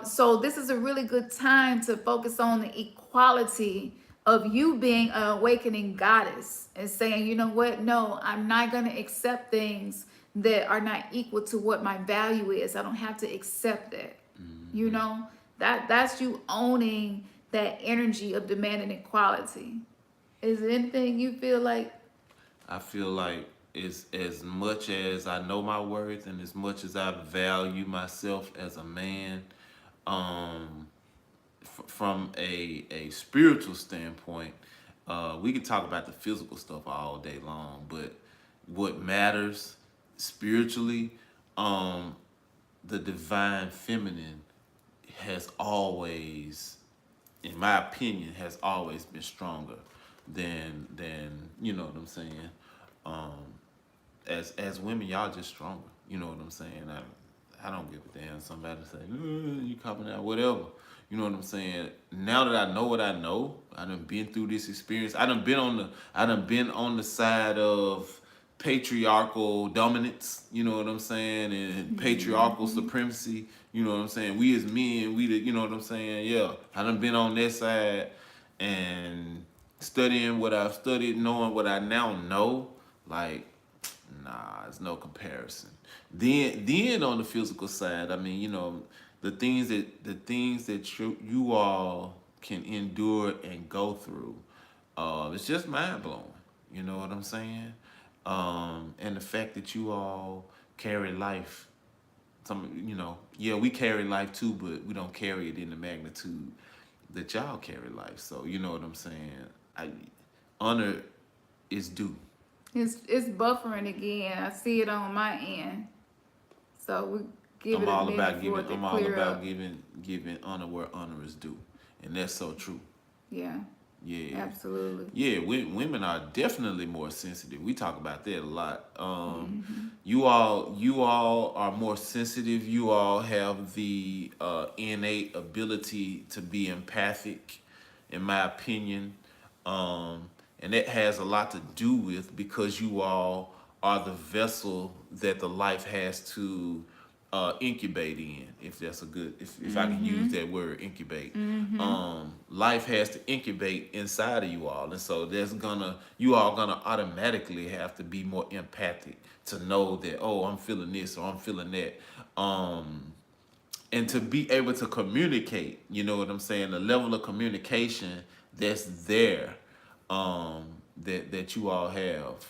So this is a really good time to focus on the equality of you being an awakening goddess and saying, you know what? No, I'm not going to accept things that are not equal to what my value is. I don't have to accept that. You know, that's you owning that energy of demanding equality. Is there anything you feel like? I feel like it's as much as I know my worth and as much as I value myself as a man, um, from a spiritual standpoint, we can talk about the physical stuff all day long, but what matters spiritually, um, the divine feminine has always, in my opinion, has always been stronger than you know what I'm saying. Um, as women, y'all just stronger. You know what I'm saying. I don't give a damn. Somebody say you coming out whatever. You know what I'm saying. Now that I know what I know, I done been through this experience. I done been on the side of patriarchal dominance. You know what I'm saying, and patriarchal supremacy. You know what I'm saying. We as men, you know what I'm saying. Yeah, I done been on that side, and studying what I've studied, knowing what I now know, like, nah, it's no comparison. Then on the physical side, I mean, you know, the things that you all can endure and go through, it's just mind blowing. You know what I'm saying? And the fact that you all carry life, you know, yeah, we carry life too, but we don't carry it in the magnitude that y'all carry life. So you know what I'm saying? I honor is due. It's buffering again. I see it on my end. So we give it a minute for it to I'm all clear about up. giving honor where honor is due, and that's so true. Yeah, Yeah, absolutely. yeah. Women are definitely more sensitive. We talk about that a lot. You all are more sensitive. You all have the innate ability to be empathic, in my opinion. And that has a lot to do with because you all are the vessel that the life has to incubate in, if that's a good, if I can use that word, incubate. Life has to incubate inside of you all, and so you all gonna automatically have to be more empathic to know that, oh, I'm feeling this or I'm feeling that. And to be able to communicate, you know what I'm saying, the level of communication that's there, that you all have,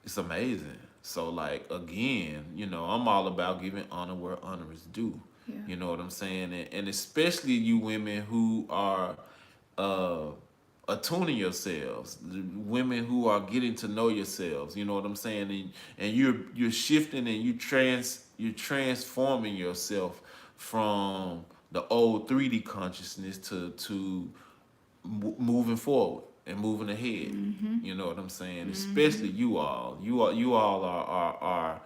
it's amazing. So like again, you know, I'm all about giving honor where honor is due. Yeah. You know what I'm saying? And especially you women who are uh attuning yourselves, the women who are getting to know yourselves, you know what I'm saying? And you're shifting and you're transforming yourself from the old 3D consciousness to moving forward and moving ahead. You know what I'm saying? Especially you all are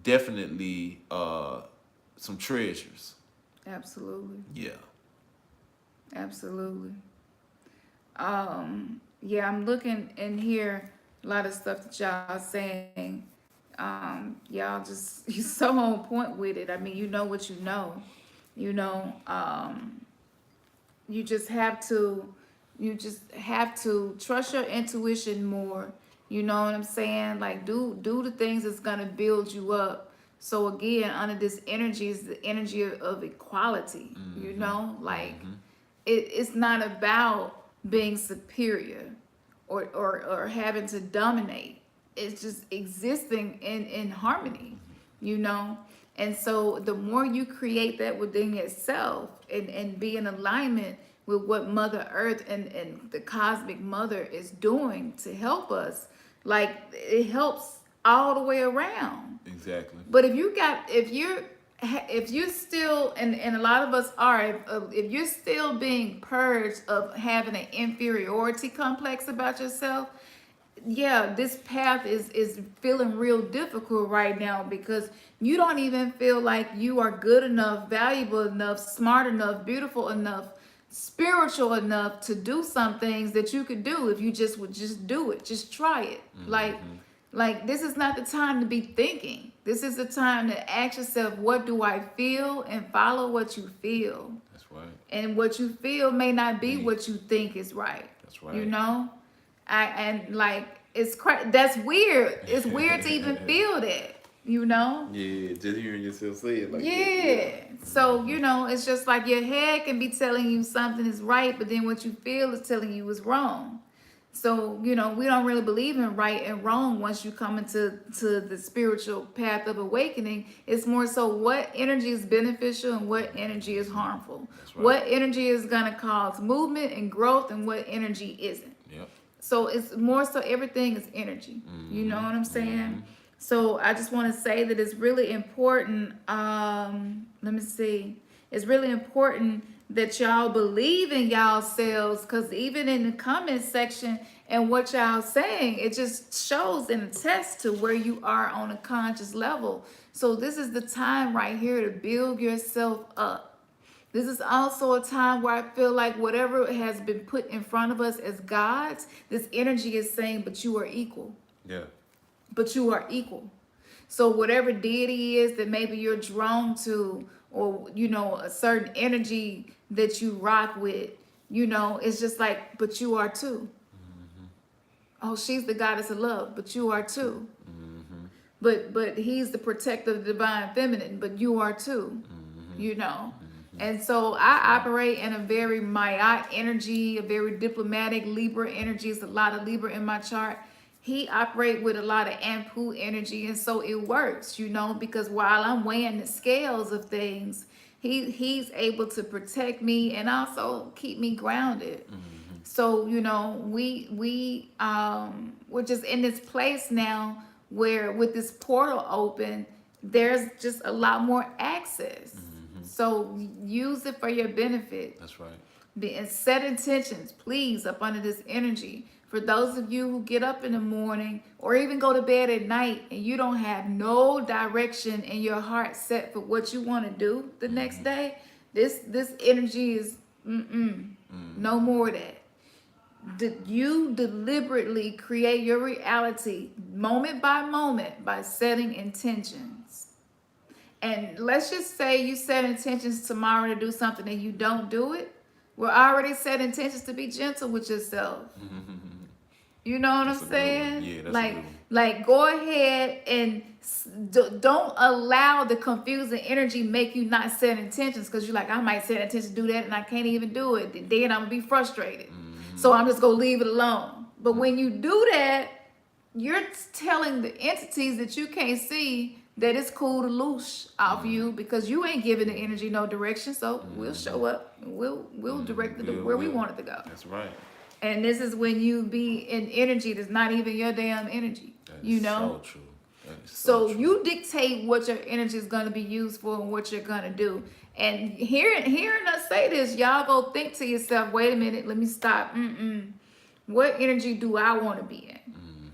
definitely some treasures. Absolutely. Yeah. Absolutely. Yeah, I'm looking in here a lot of stuff that y'all saying. Y'all just you so on point with it. I mean, you know what you know. You know, you just have to trust your intuition more. You know what I'm saying? Like do the things that's gonna build you up. So again, under this energy is the energy of equality. You know, like it's not about being superior or having to dominate. It's just existing in harmony, you know. And so the more you create that within yourself and be in alignment with what Mother Earth and the cosmic mother is doing to help us, like it helps all the way around. Exactly. But if you're still, and a lot of us are, if you're still being purged of having an inferiority complex about yourself, yeah, this path is feeling real difficult right now because you don't even feel like you are good enough, valuable enough, smart enough, beautiful enough, spiritual enough to do some things that you could do if you just would just do it, just try it. Like this is not the time to be thinking. This is the time to ask yourself, what do I feel, and follow what you feel. That's right. And what you feel may not be what you think is right. That's right. You know? And like that's weird. It's weird to even feel that, you know? Yeah, just hearing yourself say it like Yeah. that. So, you know, it's just like your head can be telling you something is right, but then what you feel is telling you is wrong. So, you know, we don't really believe in right and wrong once you come into the spiritual path of awakening. It's more so what energy is beneficial and what energy is harmful. That's right. What energy is going to cause movement and growth and what energy isn't. Yep. So it's more so everything is energy. You know what I'm saying? So I just want to say that it's really important. Let me see. It's really important that y'all believe in y'all selves, because even in the comment section and what y'all saying, it just shows and attests to where you are on a conscious level. So this is the time right here to build yourself up. This is also a time where I feel like whatever has been put in front of us as gods, this energy is saying, but you are equal. Yeah. But you are equal. So whatever deity is that maybe you're drawn to, or, you know, a certain energy that you rock with, you know, it's just like, but you are too. Oh, she's the goddess of love, but you are too. But he's the protector of the divine feminine, but you are too. You know. And so I operate in a very Maya energy, a very diplomatic Libra energy. It's a lot of Libra in my chart. He operate with a lot of Ampu energy, and so it works, you know, because while I'm weighing the scales of things, he's able to protect me and also keep me grounded. So, you know, we're just in this place now where with this portal open, there's just a lot more access. So use it for your benefit. That's right. And set intentions, please, up under this energy. For those of you who get up in the morning or even go to bed at night and you don't have no direction in your heart set for what you want to do the next day, this energy is no more of that. You deliberately create your reality moment by moment by setting intentions. And let's just say you set intentions tomorrow to do something and you don't do it. We're already set intentions to be gentle with yourself. You know what I'm saying? Yeah, that's like go ahead and don't allow the confusing energy make you not set intentions, because you're like, I might set intentions to do that and I can't even do it. Then I'm gonna be frustrated. So I'm just gonna leave it alone. But when you do that, you're telling the entities that you can't see that it's cool to loose off you, because you ain't giving the energy no direction. So we'll show up. We'll direct it to where we want it to go. That's right. And this is when you be in energy that's not even your damn energy. You know? So true. So you dictate what your energy is going to be used for and what you're going to do. And hearing us say this, y'all go think to yourself, wait a minute, let me stop. What energy do I want to be in?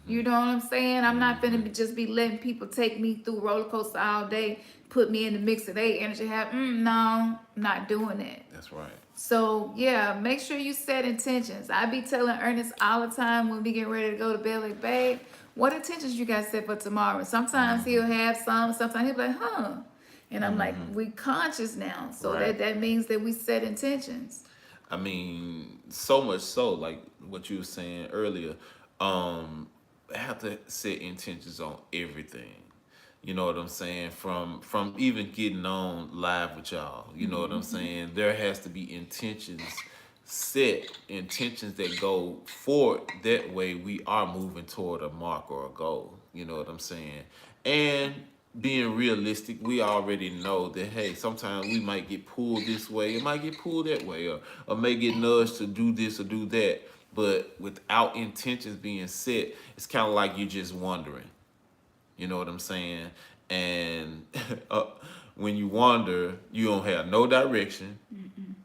You know what I'm saying? I'm not going to just be letting people take me through roller coaster all day, put me in the mix of their energy. No, I'm not doing that. That's right. So, yeah, make sure you set intentions. I be telling Ernest all the time when we get ready to go to bed, like, babe, what intentions you got set for tomorrow? And sometimes he'll have some, sometimes he'll be like, huh. And I'm like, we conscious now. So that means that we set intentions. I mean, so much so, like what you were saying earlier, I have to set intentions on everything. You know what I'm saying? From even getting on live with y'all. You know what I'm saying? There has to be intentions set, intentions that go forward. That way we are moving toward a mark or a goal. You know what I'm saying? And being realistic, we already know that hey, sometimes we might get pulled this way, it might get pulled that way, or may get nudged to do this or do that. But without intentions being set, it's kind of like you just wondering. You know what I'm saying? And when you wander, you don't have no direction.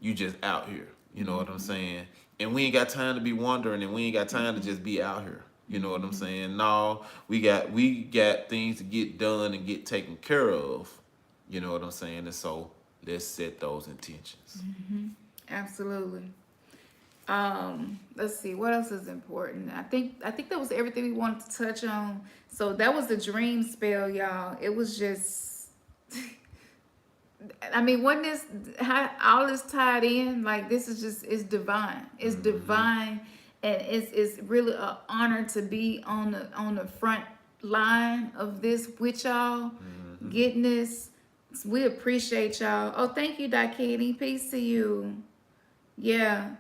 You just out here. You know what I'm saying? And we ain't got time to be wandering, and we ain't got time to just be out here. You know what I'm saying? No, we got things to get done and get taken care of. You know what I'm saying? And so let's set those intentions. Absolutely. Let's see what else is important. I think that was everything we wanted to touch on. So that was the dream spell, y'all. It was just I mean, wasn't this how all this tied in? Like this is just it's divine. It's divine, and it's really an honor to be on the front line of this with y'all, getting this. We appreciate y'all. Oh, thank you, Dakini. Peace to you. Yeah.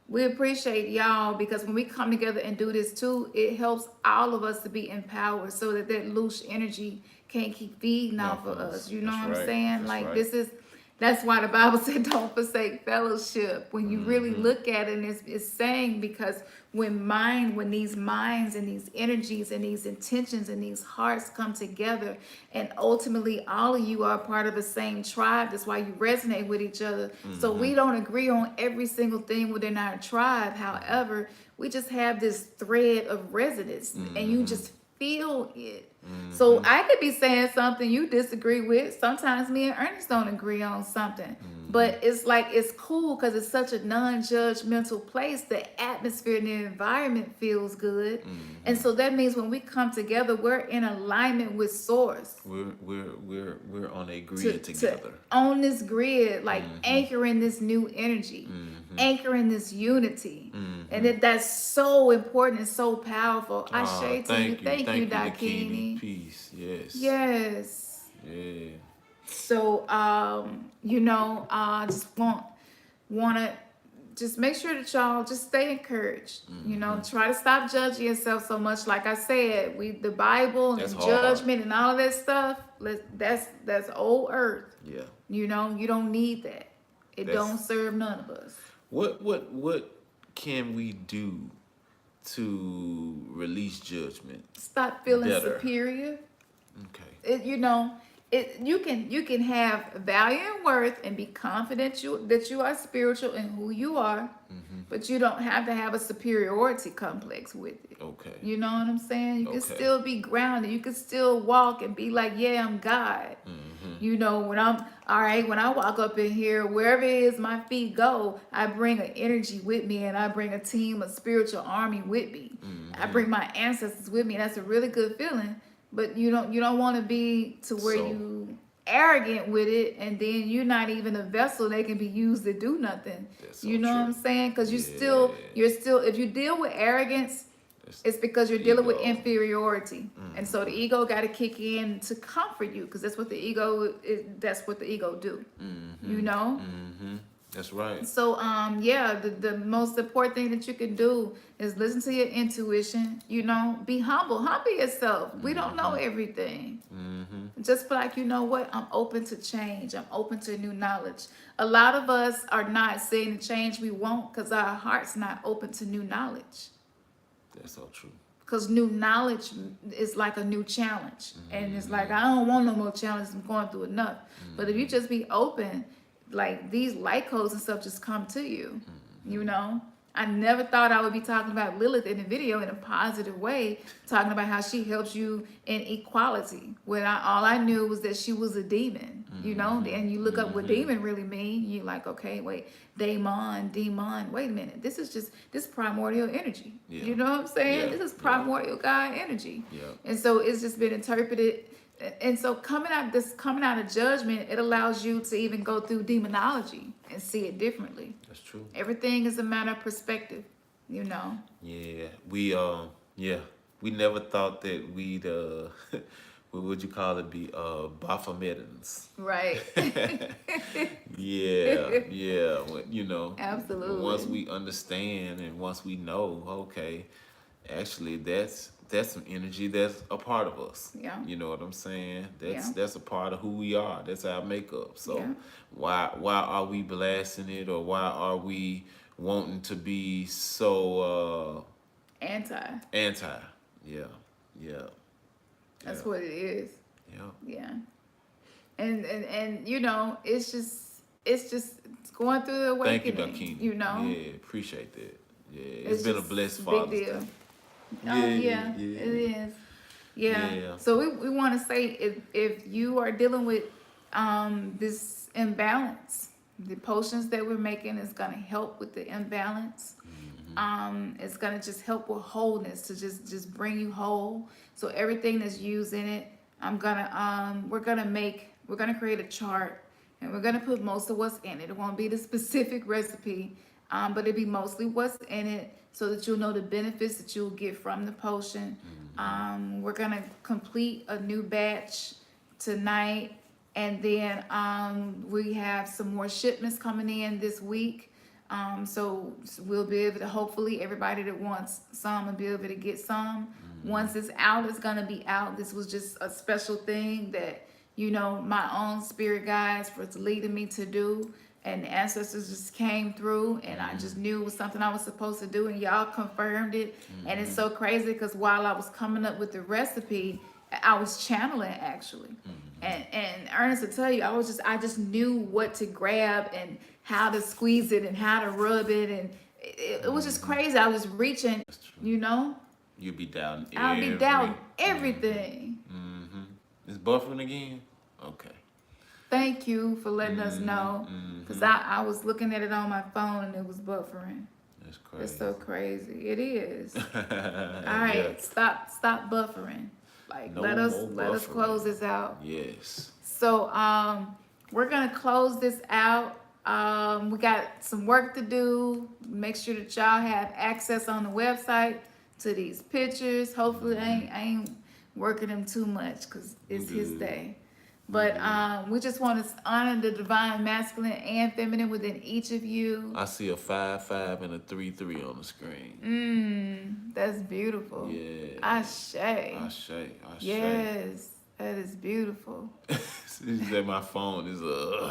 We appreciate y'all because when we come together and do this too, it helps all of us to be empowered so that loose energy can't keep feeding off of us. You know That's what I'm right. saying? That's Like right. that's why the Bible said don't forsake fellowship. When you really look at it, and it's saying because when these minds and these energies and these intentions and these hearts come together, and ultimately all of you are part of the same tribe. That's why you resonate with each other. So we don't agree on every single thing within our tribe. However, we just have this thread of resonance, and you just feel it. So I could be saying something you disagree with. Sometimes me and Ernest don't agree on something. But it's like it's cool because it's such a non-judgmental place. The atmosphere and the environment feels good. And so that means when we come together, we're in alignment with source. We're on a To, grid to together. on this grid, like anchoring this new energy, anchoring this unity. And that's so important and so powerful. I share to you. Thank you, Dakini. Peace. Yes. Yes. Yeah. So just wanna just make sure that y'all just stay encouraged. Try to stop judging yourself so much. Like I said, the Bible That's and hard. judgment and all of that stuff. That's old earth. Yeah. You don't need that. It That's- don't serve none of us. What can we do to release judgment? Stop feeling Better. superior. Okay. You can have value and worth and be confident that you are spiritual and who you are, but you don't have to have a superiority complex with it. Okay. You know what I'm saying? You can Okay. still be grounded. You can still walk and be like, yeah, I'm God. When I walk up in here, wherever it is my feet go, I bring an energy with me, and I bring a team, a spiritual army with me. I bring my ancestors with me. That's a really good feeling. But you don't want to be to where you arrogant with it, and then you're not even a vessel that can be used to do nothing. That's so You know true. what I'm saying? Because you're still if you deal with arrogance, it's because you're dealing with ego. inferiority, and so the ego got to kick in to comfort you, because that's what the ego is. That's what the ego do. You know. That's right. So the most important thing that you can do is listen to your intuition. Be humble yourself. We don't know everything. Just feel like, you know what, I'm open to change, I'm open to new knowledge. A lot of us are not seeing the change we want because our heart's not open to new knowledge. That's so true. Because new knowledge is like a new challenge. And it's like, I don't want no more challenges, I'm going through enough. But if you just be open, like these light codes and stuff just come to you. I never thought I would be talking about Lilith in a video in a positive way, talking about how she helps you in equality. When all I knew was that she was a demon, and you look up what demon really mean, you're like, okay, wait, demon, wait a minute, this primordial energy. Yeah. You know what I'm saying? Yeah. This is primordial God energy. Yeah. And so it's just been interpreted. And so coming out of judgment, it allows you to even go through demonology and see it differently. That's true. Everything is a matter of perspective, Yeah. We never thought that we'd what would you call it, be Baphomedans. Right. Yeah. Absolutely. Once we understand and once we know, okay, Actually, that's some energy that's a part of us. Yeah. You know what I'm saying? Yeah. That's a part of who we are. That's our makeup. So Yeah. why are we blasting it, or why are we wanting to be so Anti. anti? Yeah, yeah, yeah, That's what it is. yeah. Yeah. And you know, it's just going through the Thank you, awakening, Dakini. you know. Yeah, appreciate that. Yeah, it's It's been a just blessed a big Father's deal. Day. Oh Yeah, yeah, it yeah, is. Yeah. yeah. So we want to say if you are dealing with this imbalance, the potions that we're making is gonna help with the imbalance. It's gonna just help with wholeness to just bring you whole. So everything that's used in it, we're gonna create a chart, and we're gonna put most of what's in it. It won't be the specific recipe, but it'll be mostly what's in it, so that you'll know the benefits that you'll get from the potion. We're gonna complete a new batch tonight, and then we have some more shipments coming in this week. So we'll be able to, hopefully everybody that wants some will be able to get some. Once it's out, it's gonna be out. This was just a special thing that, you know, my own spirit guides was leading me to do, and the ancestors just came through, and I just knew it was something I was supposed to do, and y'all confirmed it. And it's so crazy because while I was coming up with the recipe, I was channeling actually. And Ernest will tell you, I just knew what to grab and how to squeeze it and how to rub it, and it was just crazy. I was reaching, That's true. you know. You'll be down. I'll be down everything. It's buffering again. Okay. Thank you for letting us know, because I was looking at it on my phone and it was buffering. That's crazy. It's so crazy. It is. All right, Yeah. stop buffering. Like No let us more buffering. close this out. Yes. So we're gonna close this out. We got some work to do. Make sure that y'all have access on the website to these pictures. Hopefully I ain't working them too much because it's his Good. day. But we just want to honor the divine masculine and feminine within each of you. I see a 5-5 and a 3-3 on the screen. That's beautiful. Yeah. Ashe. Ashe. Yes, that is beautiful. She said my phone is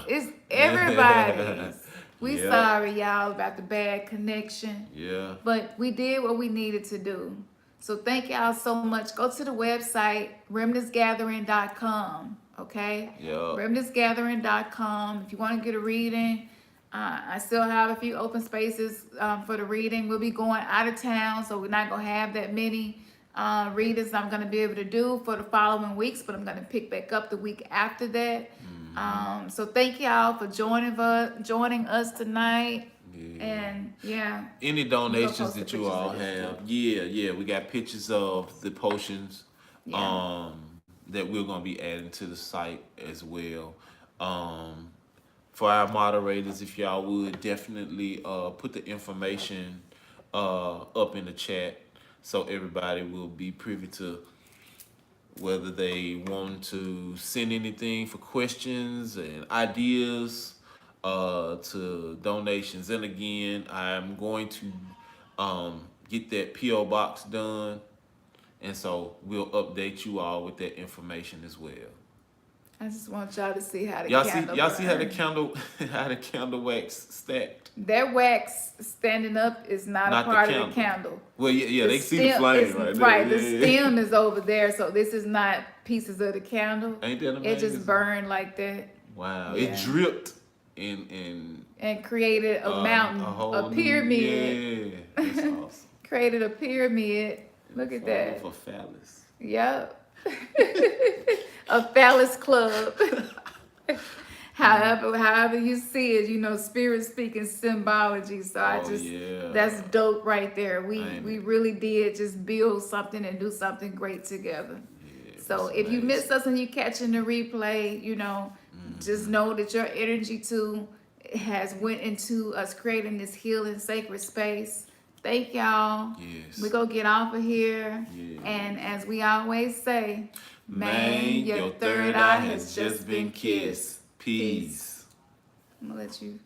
It's everybody's. We Yep. sorry, y'all, about the bad connection. Yeah. But we did what we needed to do. So thank y'all so much. Go to the website, remnantsgathering.com. Okay? Yep. remnantsgathering.com. If you want to get a reading, I still have a few open spaces for the reading. We'll be going out of town, so we're not going to have that many readings I'm going to be able to do for the following weeks, but I'm going to pick back up the week after that. So thank y'all for joining us tonight. Yeah. And yeah, Any We'll donations post the that you pictures all of this have, yeah, we got pictures of the potions, Yeah. that we're gonna be adding to the site as well. For our moderators, if y'all would definitely put the information up in the chat, so everybody will be privy to whether they want to send anything for questions and ideas to donations. And again, I'm going to get that P.O. box done, and so we'll update you all with that information as well. I just want y'all to see how the Y'all candle see how the burn. candle how the candle wax stacked. That wax standing up is not Not a the part of candle. the candle. Well, yeah, The they see the stem flame is- right there. Right, Yeah, the yeah. stem is over there, so this is not pieces of the candle. Ain't that It amazing? just burned like that Wow, Yeah. it dripped in and created a mountain, whole a pyramid. Yeah, that's awesome. Created a pyramid. Look at that. For phallus. Yep. A phallus club. However you see it, you know, spirit speaking symbology. So that's dope right there. We really did just build something and do something great together. Yeah, So that's if you amazing. missed us and you catching the replay, you know, just know that your energy too has went into us creating this healing sacred space. Thank y'all. Yes. We go get off of here. Yeah. And as we always say, Man, your third eye has just been kissed. Peace. I'm gonna let you